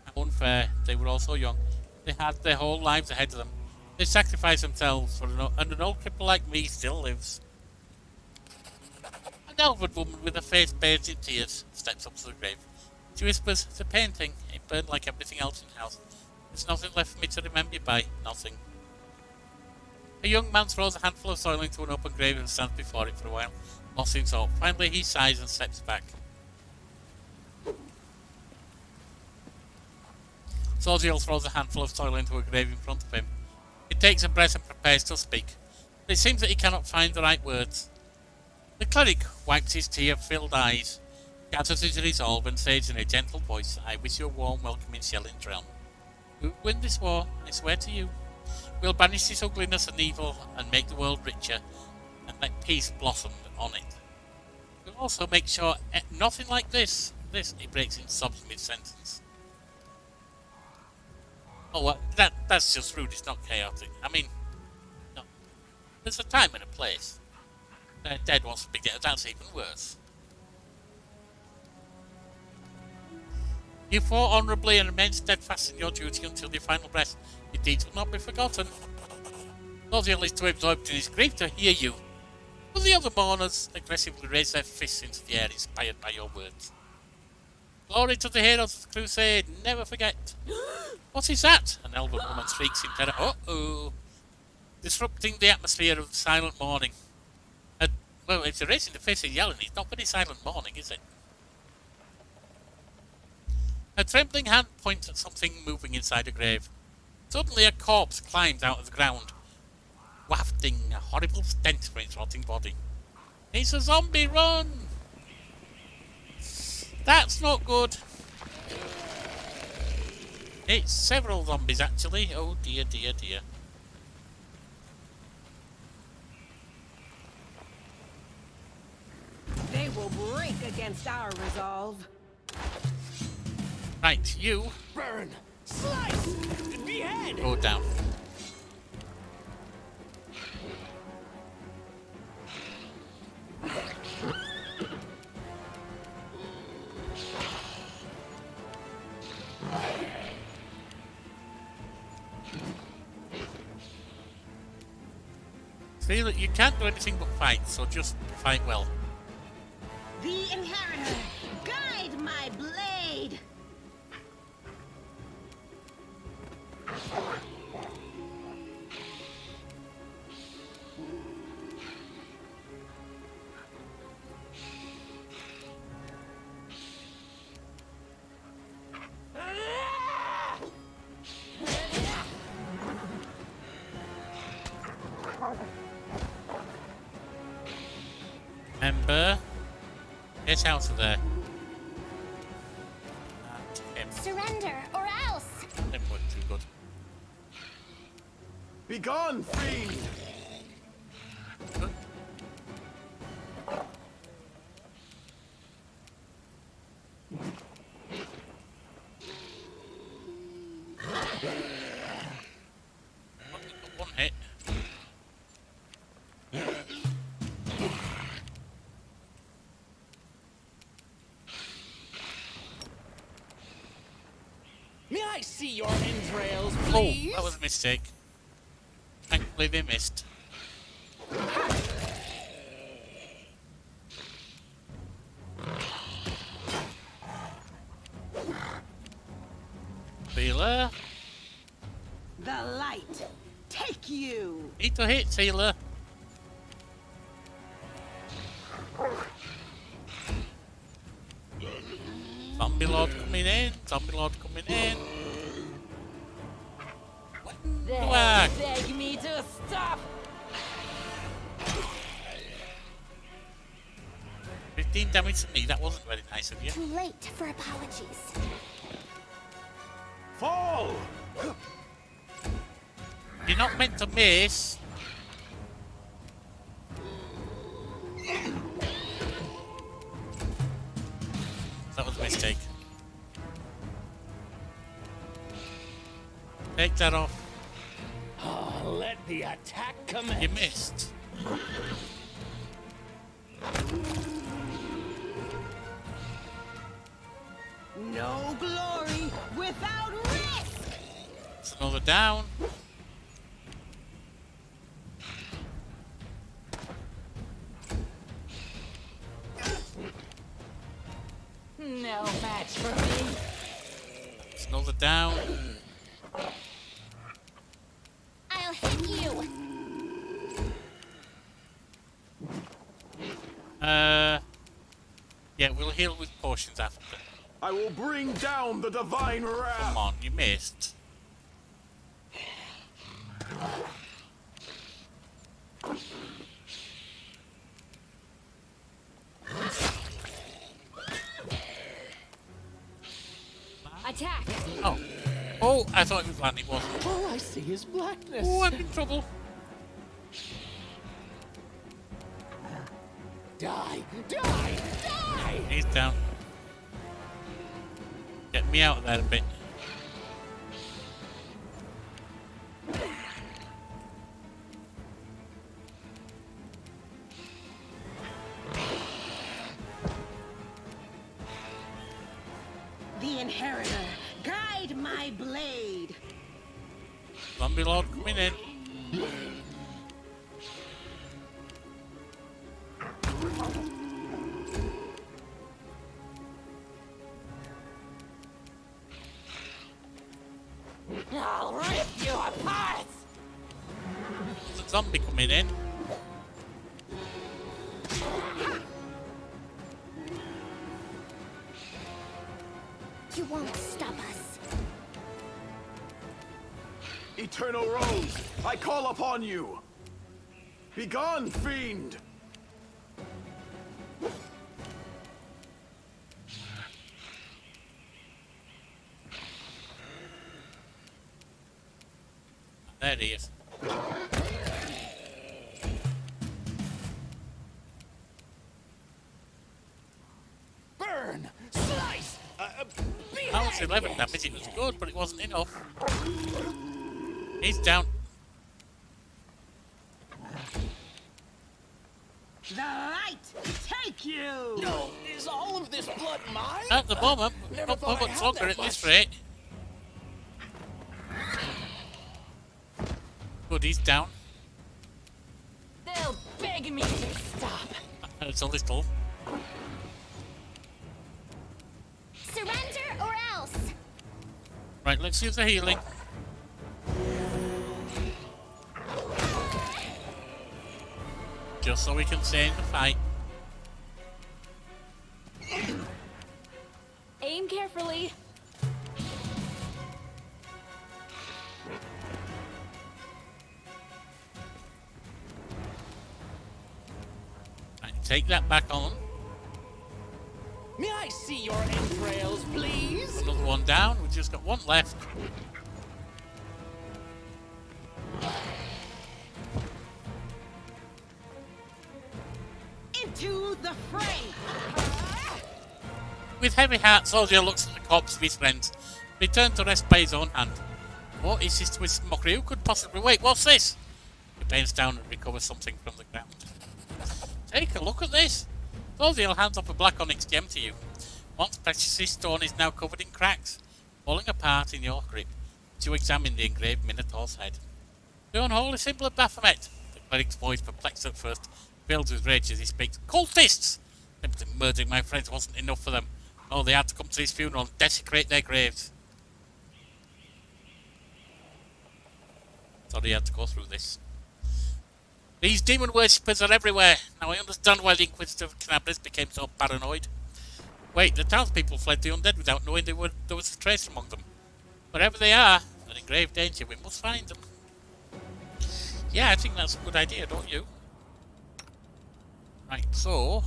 How unfair. They were all so young. They had their whole lives ahead of them. They sacrificed themselves for and an old cripple like me still lives. An elven woman with her face bathed in tears steps up to the grave. She whispers, "It's a painting. It burned like everything else in the house. There's nothing left for me to remember you by. Nothing." A young man throws a handful of soil into an open grave and stands before it for a while, lost in thought. Finally he sighs and steps back. Sorziel throws a handful of soil into a grave in front of him. He takes a breath and prepares to speak, but it seems that he cannot find the right words. The cleric wipes his tear-filled eyes, gathers his resolve and says in a gentle voice, "I wish you a warm welcome in Shellin's realm. We will win this war, I swear to you. We'll banish this ugliness and evil and make the world richer and let peace blossom on it. We'll also make sure nothing like this," he breaks in sobs mid-sentence. Oh, that's just rude, it's not chaotic. I mean, no. There's a time and a place. Dead wants to be dead, that's even worse. You fought honourably and remained steadfast in your duty until your final breath. Your deeds will not be forgotten. Noziel is too absorbed in his grief to hear you. But the other mourners aggressively raise their fists into the air, inspired by your words. Glory to the heroes of the crusade, never forget. What is that? An elven woman shrieks in terror. Uh-oh. Disrupting the atmosphere of the silent morning. Well, if you're raising the fist and yelling, it's not very silent morning, is it? A trembling hand points at something moving inside a grave. Suddenly a corpse climbs out of the ground, wafting a horrible stench from its rotting body. It's a zombie, run! That's not good. It's several zombies, actually. Oh dear, dear, dear. They will break against our resolve. Right, you Burn! Slice! Behead! go down. See that you can't do anything but fight, so just fight well. The Inheritor, guide my blade! Remember, get out of there. And him. Surrender, or else! Didn't work too good. Begone, fiend! Good. Only got one hit. May I see your entrails, Oh, please? that was a mistake. Thankfully they missed. Sealer. The light, take you! Need to hit, Sealer. Zombie Lord coming in. Zombie Lord coming in. Whack. Beg me to stop! 15 damage to me. That wasn't very nice of you. Too late for apologies. Fall! You're not meant to miss. That was a mistake. Take that off. Oh, let the attack commence. You missed. No glory without risk! It's another down. No match for me! It's another down. I'll hit you! Yeah, we'll heal with potions after. I will bring down the divine wrath! Come on, you missed. Attack! Oh. Oh, I thought it was landing, wasn't it? All I see is blackness. Oh, I'm in trouble. Die! Die! Die! He's down. Get me out of there a bit. The Inheritor, guide my blade! Zombie Lord coming in. I'll rip you apart! There's a zombie coming in. You won't stop us. Eternal Rose, I call upon you! Begone, fiend! There he is. Burn! Slice! That was for 11 damage. It was good, but it wasn't enough. He's down. The light take you! No, is all of this blood mine? At the moment, Never not thought I much had longer that at this much. rate. Good, he's down. They'll beg me to stop. It's a little. Surrender or else. Right, let's use the healing. Just so we can stay in the fight. Aim carefully. Right, take that back on. May I see your entrails, please? Another one down. We've just got one left. Into the fray! With heavy heart, Soldier looks at the corpse of his friends, returned to rest by his own hand. What is this twisted mockery? Who could possibly... Wait, what's this? He bends down and recovers something from the ground. Take a look at this. Soldier hands off a black onyx gem to you. Once precious stone is now covered in cracks, falling apart in your grip. As you examine the engraved Minotaur's head. The unholy symbol of Baphomet. The cleric's voice, perplexed at first, fills with rage as he speaks. Cultists! Simply murdering my friends wasn't enough for them. Oh, they had to come to his funeral and desecrate their graves. Thought he had to go through this. These demon worshippers are everywhere. Now I understand why the Inquisitor of Kenabres became so paranoid. Wait, the townspeople fled the undead without knowing there was a trace among them. Wherever they are, they're in grave danger. We must find them. Yeah, I think that's a good idea, don't you? Right, so...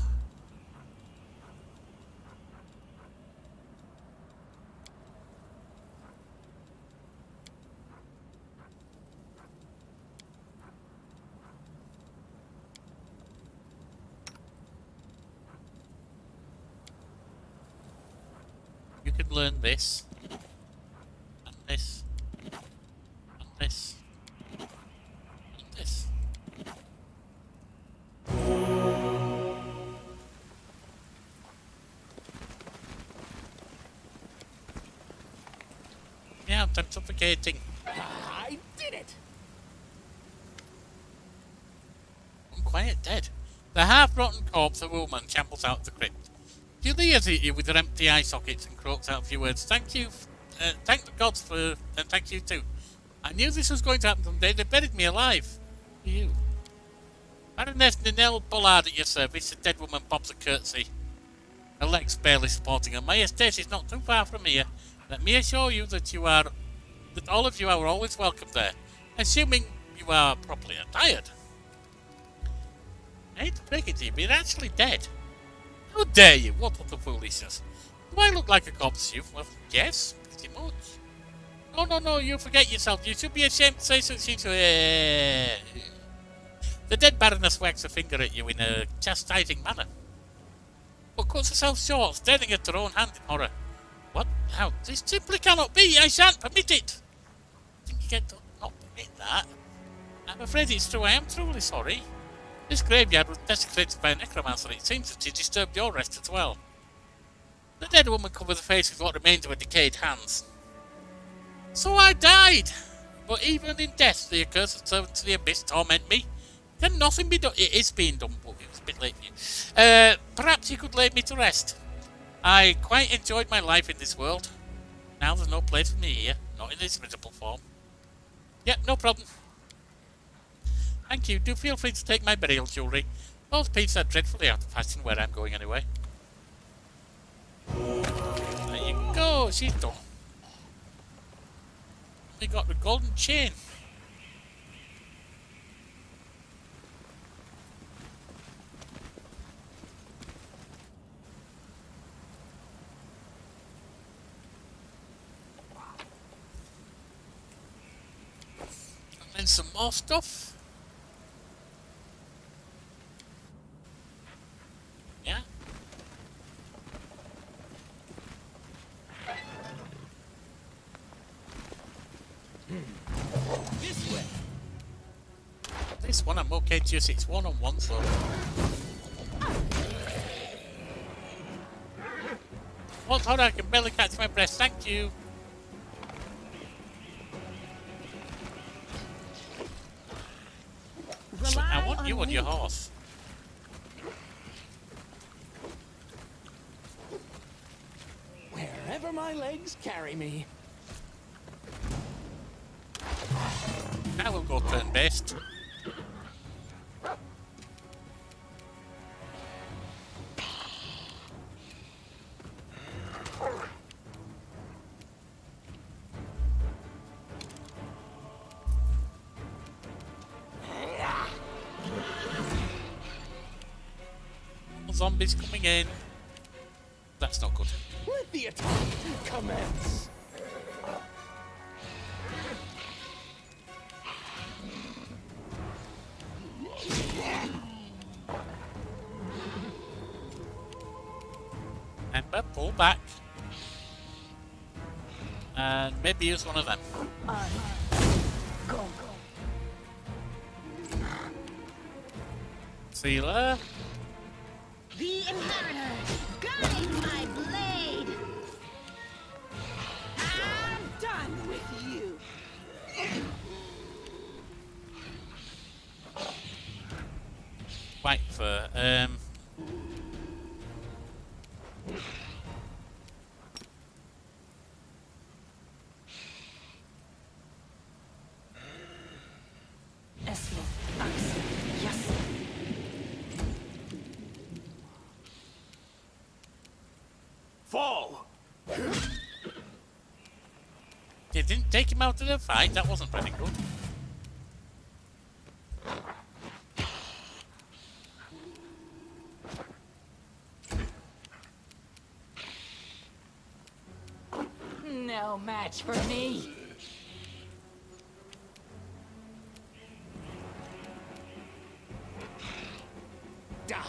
you can learn this, and this, and this, and this. Yeah, I'm suffocating. I did it! Unquiet dead. The half-rotten corpse of a woman shambles out of the crypt. She leers at you with her empty eye sockets and croaks out a few words. Thank you, thank the gods for, and thank you too. I knew this was going to happen someday. They buried me alive. You. Baroness Ninel Bullard at your service. The dead woman bobs a curtsy. Her legs barely supporting her. My estate is not too far from here. Let me assure you that all of you are always welcome there, assuming you are properly attired. I hate to break it to you, but you're actually dead. How dare you? What utter foolishness. Do I look like a corpse to you? Well, yes, pretty much. No, you forget yourself. You should be ashamed to say such things. The dead Baroness wags a finger at you in a chastising manner, but cuts herself short, staring at her own hand in horror. What? How? This simply cannot be. I shan't permit it. I think you get to not permit that. I'm afraid it's true. I am truly sorry. This graveyard was desecrated by a necromancer, and it seems that he disturbed your rest as well. The dead woman covered the face with what remained of her decayed hands. So I died! But even in death, the accursed servants of the abyss torment me. Can nothing be done? It is being done, but it was a bit late for you. Perhaps you could lay me to rest. I quite enjoyed my life in this world. Now there's no place for me here, not in this miserable form. Yeah, no problem. Thank you. Do feel free to take my burial jewellery. Those pieces are dreadfully out of fashion where I'm going anyway. There you go. She's done. We got the golden chain. And then some more stuff. Yeah. This way. This one I'm okay to use. It's one-on-one, so. Hold on, I can barely catch my breath. Thank you. So I want you on your horse. Wherever my legs carry me. I will go turn-based. Zombies coming in. That's not good. Let the attack commence. Ember, pull back. And maybe use one of them. Go. Sealer. The inheritor, guide my blade. I'm done with you. White fur. Yes. Fall. They didn't take him out of the fight. That wasn't very good. No match for me. Die!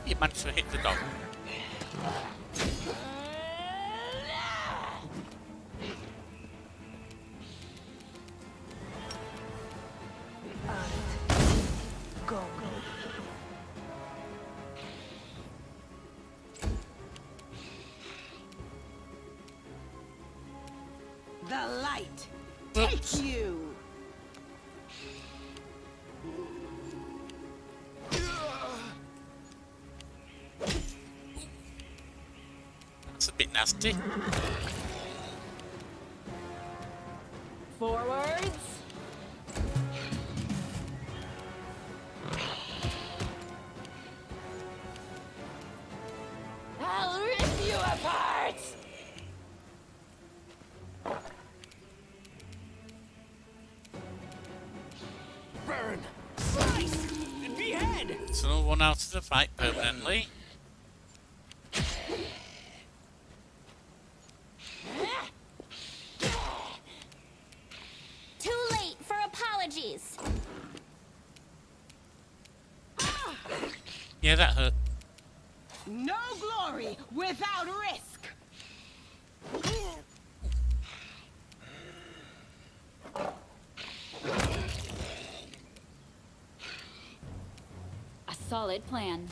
You managed to hit the dog. Go. The light. Oops. Take you. That's a bit nasty. Forwards. I'll rip you apart. Burn. Slice. Behead. So no one out of the fight permanently. Too late for apologies. Yeah, that hurt. No glory without risk. A solid plan.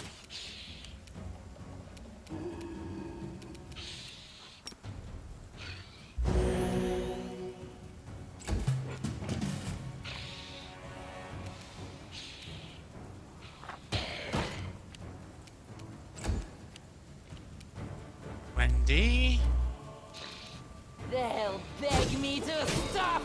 Wendy. They'll beg me to stop.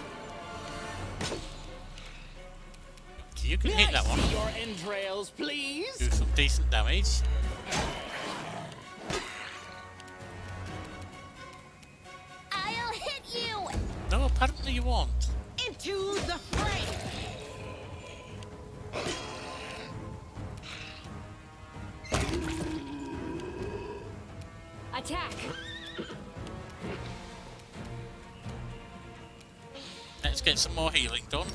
You can hit that one. See your entrails, please. Do some decent damage. I'll hit you. No, apparently you won't. Into the fray. Attack! Let's get some more healing done.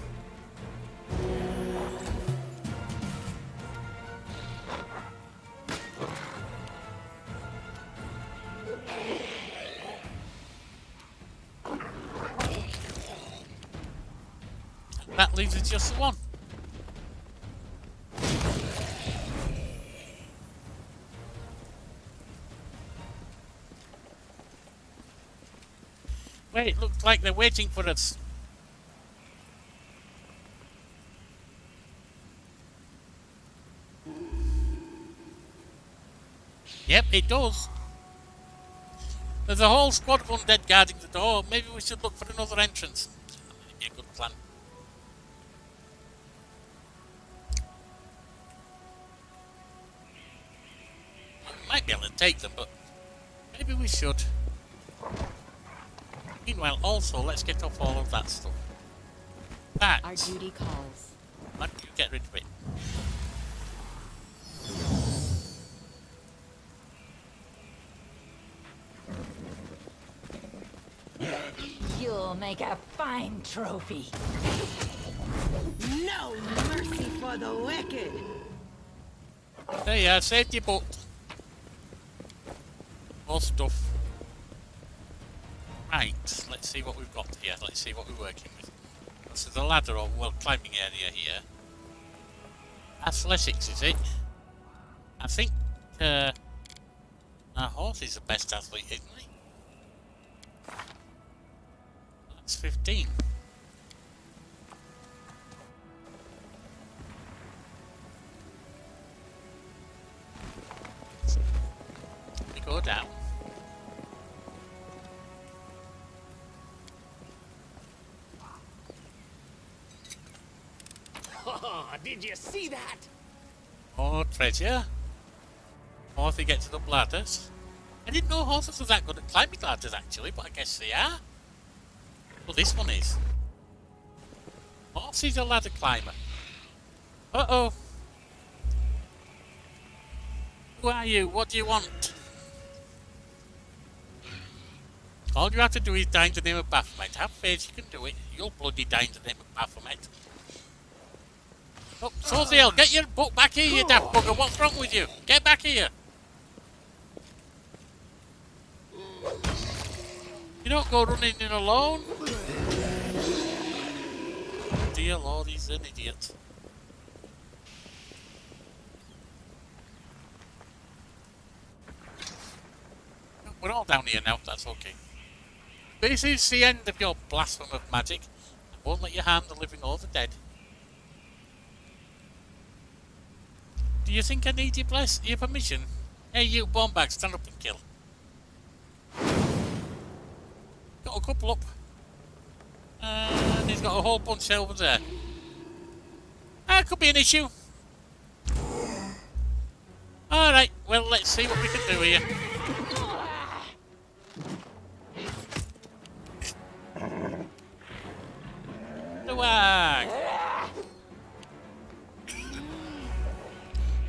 leaves us just the one. Wait, it looks like they're waiting for us. Yep, it does. There's a whole squad of undead guarding the door. Maybe we should look for another entrance. That'd be a good plan. We might be able to take them, but maybe we should. Meanwhile, also, let's get off all of that stuff. That. Our duty calls. Why don't you get rid of it? You'll make a fine trophy. No mercy for the wicked. There you are, saved your butt. More stuff. Right, let's see what we've got here. Let's see what we're working with. So the ladder or well climbing area here. Athletics, is it? I think our horse is the best athlete, isn't he? That's 15. We go down. Oh, did you see that? More treasure. More if we get to the ladders. I didn't know horses were that good at climbing ladders actually, but I guess they are. Well, this one is. Horse is a ladder climber. Uh-oh. Who are you? What do you want? All you have to do is die in the name of Baphomet. Have faith you can do it. You'll bloody die in the name of Baphomet. Oh, Soziel, get your butt back here, you daft bugger. What's wrong with you? Get back here. You don't go running in alone. Dear Lord, he's an idiot. We're all down here now, that's okay. This is the end of your blasphemy of magic. I won't let you harm the living or the dead. Do you think I need your permission? Hey, you bombbag, stand up and kill. Got a couple up. And he's got a whole bunch over there. That could be an issue. Alright, well, let's see what we can do here. The wag.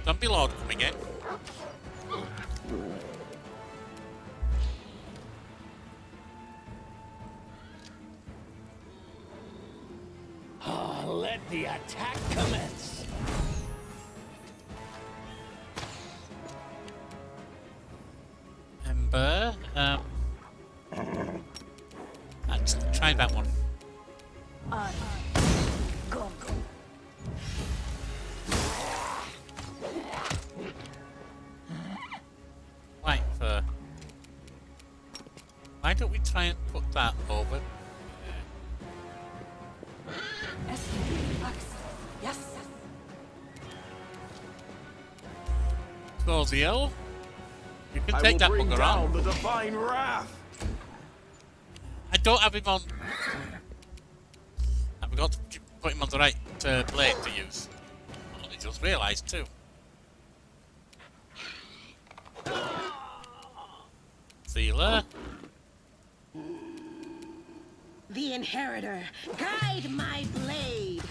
Zombie Lord coming in. Oh, let the attack commence. Ember. Let's try that one. Right, why don't we try and put that over? Yes. Soziel, you can take that bugger on. The divine wrath. I don't have him on. I forgot to put him on the right blade to use. I just realised too. Sealer. The inheritor, guide my blade.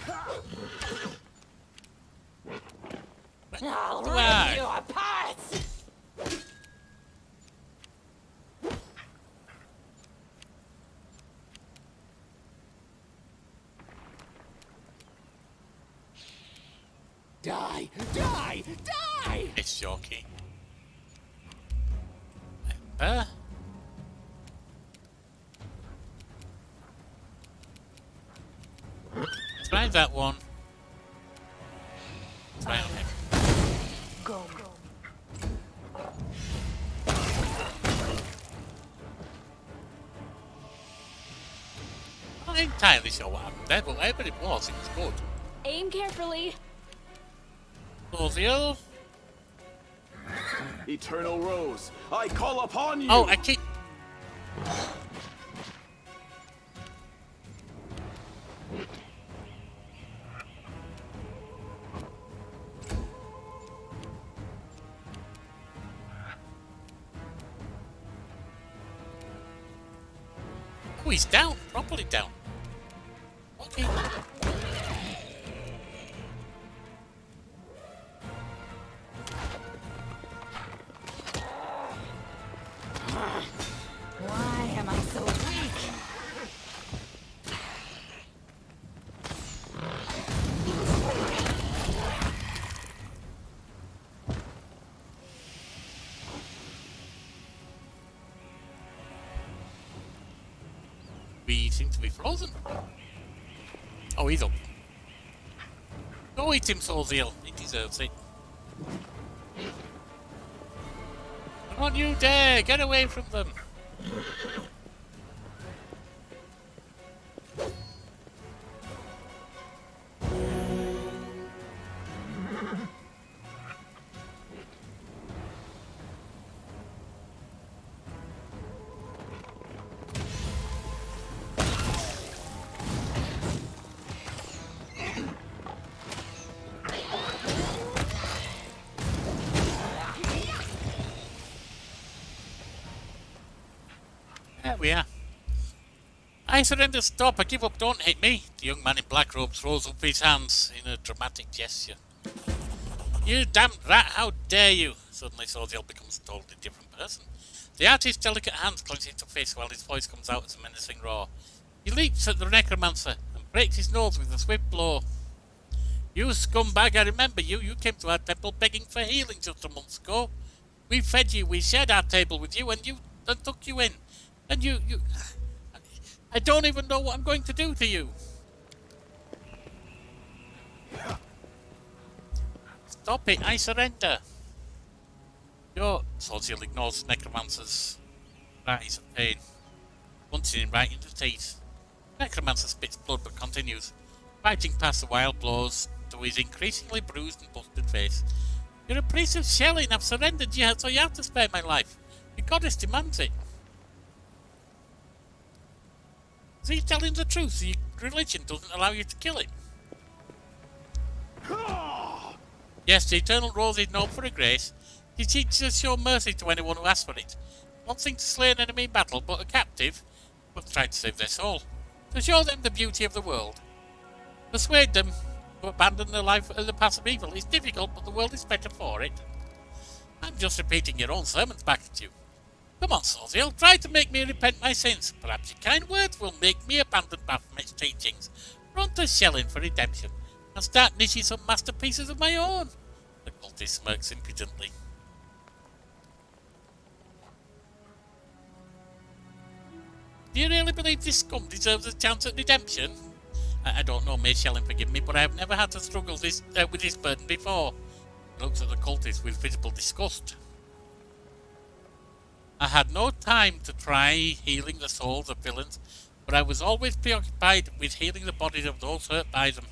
I'll rip you apart. Die! Die! Die! It's Yorkie. Ember. Try that one. Try on him. Go. I'm not entirely sure what happened there, but whatever it was good. Aim carefully. Ozil. Eternal Rose, I call upon you! Oh, I keep... Oh, he's down. Properly down. Okay. Why am I so weak? We seem to be frozen. Oh, he's up. Go eat him, Ozil. He deserves it. Don't you dare! Get away from them! There we are. I surrender, stop, I give up, don't hit me. The young man in black robe throws up his hands in a dramatic gesture. You damned rat, how dare you! Suddenly Sodiel becomes a totally different person. The artist's delicate hands clench into fist while his voice comes out as a menacing roar. He leaps at the necromancer and breaks his nose with a swift blow. You scumbag, I remember you. You came to our temple begging for healing just a month ago. We fed you, we shared our table with you, and took you in. And you... I don't even know what I'm going to do to you. Stop it, I surrender. Your Sodiel ignores Necromancer's cries of pain, punching him right in the teeth. Necromancer spits blood but continues, fighting past the wild blows to his increasingly bruised and busted face. You're a priest of Shelling, I've surrendered you, so you have to spare my life. Your goddess demands it. Is he telling the truth? Your religion doesn't allow you to kill him. Yes, the Eternal Rose is known for her grace. She teaches to show mercy to anyone who asks for it. One thing to slay an enemy in battle, but a captive must try to save their soul. To show them the beauty of the world. Persuade them to abandon their life as the path of evil. It's difficult, but the world is better for it. I'm just repeating your own sermons back at you. Come on, Sodiel, try to make me repent my sins. Perhaps your kind words will make me abandon Baphomet's teachings, run to Shelling for redemption, and start knitting some masterpieces of my own. The cultist smirks impudently. Do you really believe this scum deserves a chance at redemption? I don't know, may Shelling forgive me, but I have never had to struggle with this burden before. He looks at the cultist with visible disgust. I had no time to try healing the souls of villains, but I was always preoccupied with healing the bodies of those hurt by them.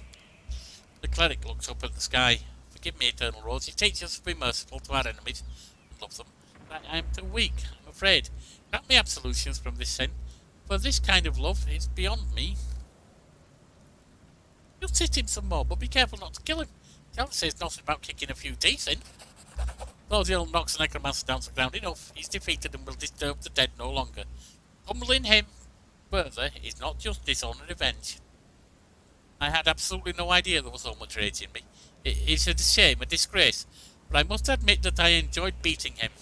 The cleric looks up at the sky. Forgive me, Eternal Rose, you teach us to be merciful to our enemies and love them. I am too weak, I'm afraid. Grant me absolutions from this sin, for this kind of love is beyond me. You'll sit him some more, but be careful not to kill him. Charles says nothing about kicking a few teeth in. Sodiel knocks the necromancer down to the ground. Enough, he's defeated and will disturb the dead no longer. Humbling him further is not justice, only revenge. I had absolutely no idea there was so much rage in me. It's a shame, a disgrace, but I must admit that I enjoyed beating him.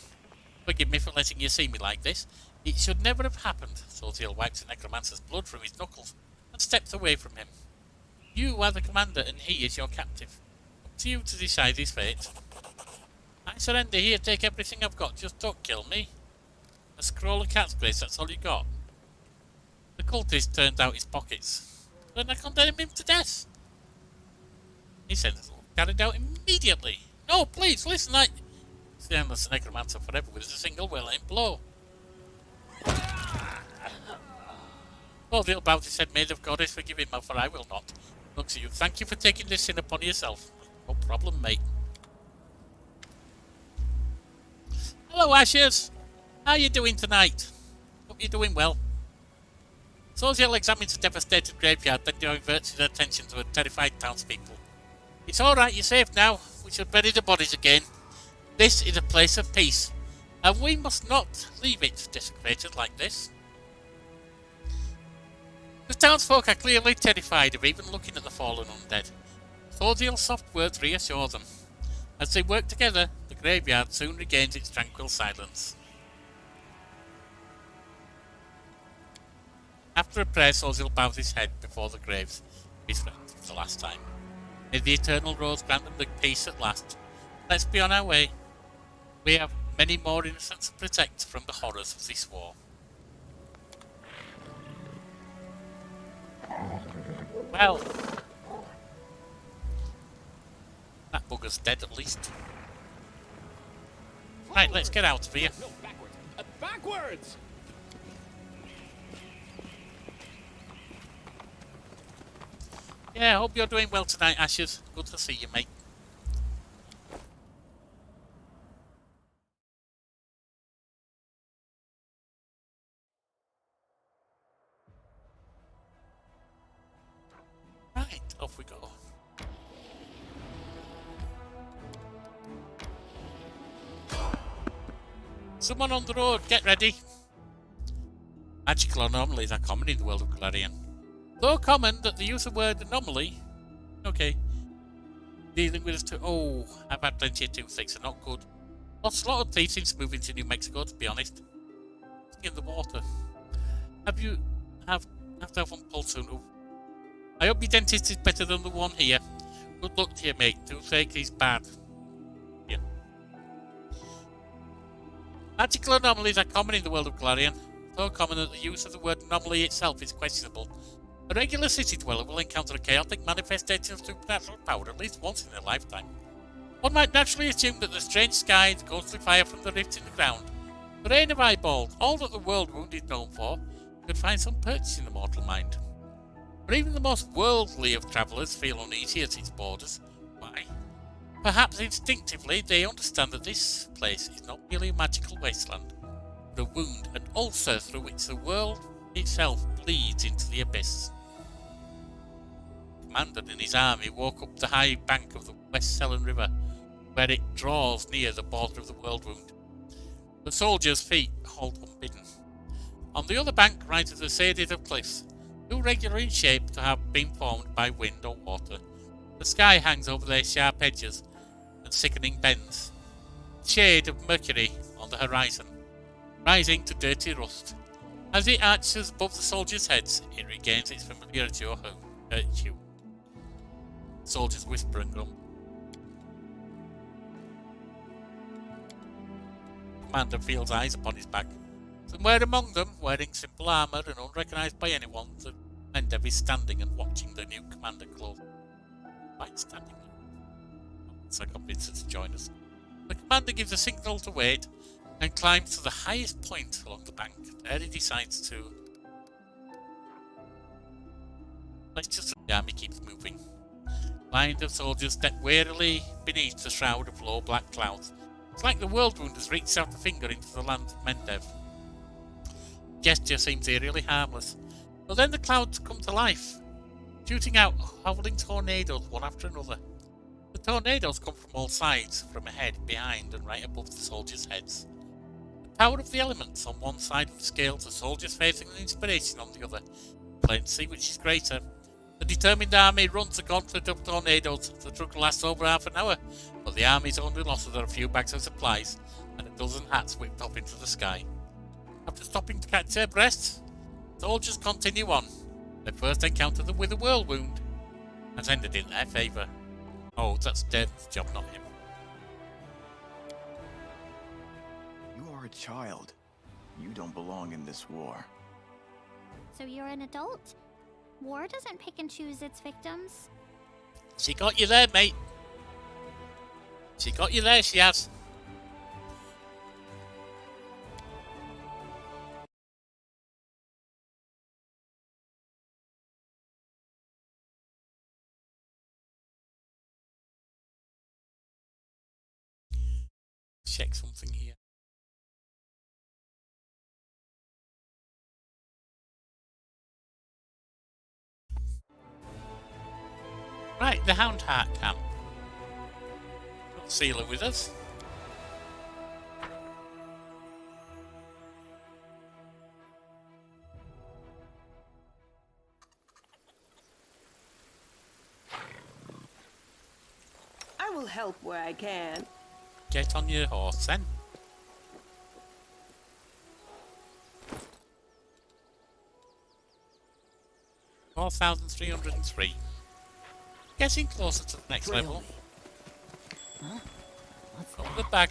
Forgive me for letting you see me like this. It should never have happened. Sodiel wipes the necromancer's blood from his knuckles and steps away from him. You are the commander and he is your captive. Up to you to decide his fate. I surrender here, take everything I've got, just don't kill me. A scroll of cat's grace, that's all you got. The cultist turned out his pockets. Then I condemn him to death. He sends us all carried out immediately. No, please, listen, stay on the necromancer forever with a single well-aimed blow. Oh, the little bounty said, "May the goddess forgive him, for I will not." Looks at you. Thank you for taking this sin upon yourself. No problem, mate. Hello, Ashes. How you doing tonight? Hope you're doing well. Soziel examines the devastated graveyard, then diverts his attention to the terrified townspeople. It's alright, you're safe now. We shall bury the bodies again. This is a place of peace, and we must not leave it desecrated like this. The townsfolk are clearly terrified of even looking at the fallen undead. Soziel's soft words reassure them. As they work together, the graveyard soon regains its tranquil silence. After a prayer, Soziel bows his head before the graves of his friends for the last time. May the eternal rose grant them the peace at last. Let's be on our way. We have many more innocents to protect from the horrors of this war. Well, that bugger's dead at least. Right, let's get out of here. No, backwards. Backwards! Yeah, I hope you're doing well tonight, Ashes. Good to see you, mate. Right, off we go. Someone on the road, get ready. Magical anomalies are common in the world of Galarian. So common that the use of the word anomaly, okay, dealing with us too. Oh, I've had plenty of toothaches, are not good. Lost a lot of teeth since moving to New Mexico, to be honest. In the water. Have to have one pulled soon. Oh. I hope your dentist is better than the one here. Good luck to you, mate. Toothache is bad. Yeah. Magical anomalies are common in the world of Galarian. So common that the use of the word anomaly itself is questionable. A regular city dweller will encounter a chaotic manifestation of supernatural power at least once in their lifetime. One might naturally assume that the strange sky, the ghostly fire from the rifts in the ground, the rain of eyeballs, all that the world wound is known for, could find some purchase in the mortal mind. But even the most worldly of travellers feel uneasy at its borders. Why? Perhaps instinctively they understand that this place is not merely a magical wasteland, but a wound and ulcer through which the world itself bleeds into the abyss. The commander and his army walk up the high bank of the West Selen River, where it draws near the border of the world wound. The soldiers' feet halt unbidden. On the other bank rises a series of cliffs, too regular in shape to have been formed by wind or water. The sky hangs over their sharp edges and sickening bends. Shade of mercury on the horizon, rising to dirty rust. As it arches above the soldiers' heads, it regains its familiar hue. Soldiers whisper and grumble. Commander feels eyes upon his back. Somewhere among them, wearing simple armour and unrecognised by anyone, the Kenabres is standing and watching the new commander close. Quite standing there. So I convince her to join us. The commander gives a signal to wait and climbs to the highest point along the bank. There he decides to... The army keeps moving. Line of soldiers step warily beneath the shroud of low black clouds. It's like the world wound has reached out a finger into the land of Mendev. The gesture seems eerily harmless, but then the clouds come to life, shooting out howling tornadoes one after another. The tornadoes come from all sides, from ahead, behind, and right above the soldiers' heads. The power of the elements on one side of the scale, the soldiers facing an inspiration on the other. Plain to see which is greater. The determined army runs the gauntlet of tornadoes. The struggle lasts over half an hour, but the army's only losses are a few bags of supplies and a dozen hats whipped up into the sky. After stopping to catch their breaths, soldiers continue on. Their first encounter with a whirl wound has ended in their favour. Oh, that's David's job, not him. You are a child. You don't belong in this war. So you're an adult? War doesn't pick and choose its victims. She got you there, mate. She got you there, she has. Check something here. Right, the Hound Heart camp. Got Sealer with us. I will help where I can. Get on your horse then. $4,303. Getting closer to the next level. Huh? What's Got that? the bag.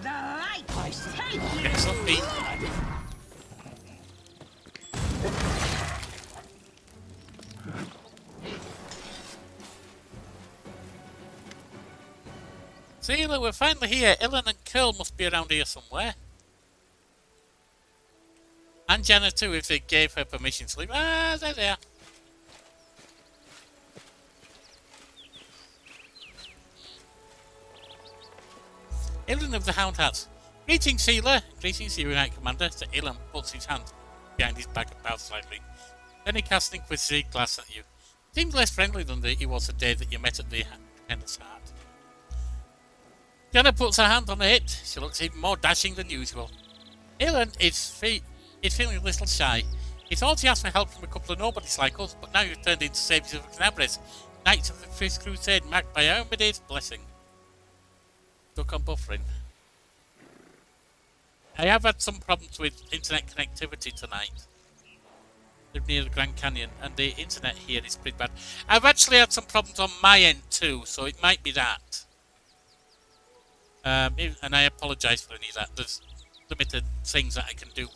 The light take Get some feet. Sealer, we're finally here. Ilan and Curl must be around here somewhere. And Jenna too, if they gave her permission to leave. Ah, there they are. Ilan of the Hound Hats. Greetings, Sealer. Greetings, you Knight Commander. So Ilan puts his hand behind his back and bows slightly. Then he casts an inquisitive glance at you. Seems less friendly than he was the day that you met at the Kenabres Heart. Jenna puts her hand on her hip. She looks even more dashing than usual. Ilan is feeling a little shy. He thought he asked for help from a couple of nobodies like us, but now you've turned into saviors of Kenabres, Knights of the Fifth Crusade, marked by Armida's blessing. Stuck on buffering. I have had some problems with internet connectivity tonight. They're near the Grand Canyon, and the internet here is pretty bad. I've actually had some problems on my end too, so it might be that. And I apologise for any of that. There's limited things that I can do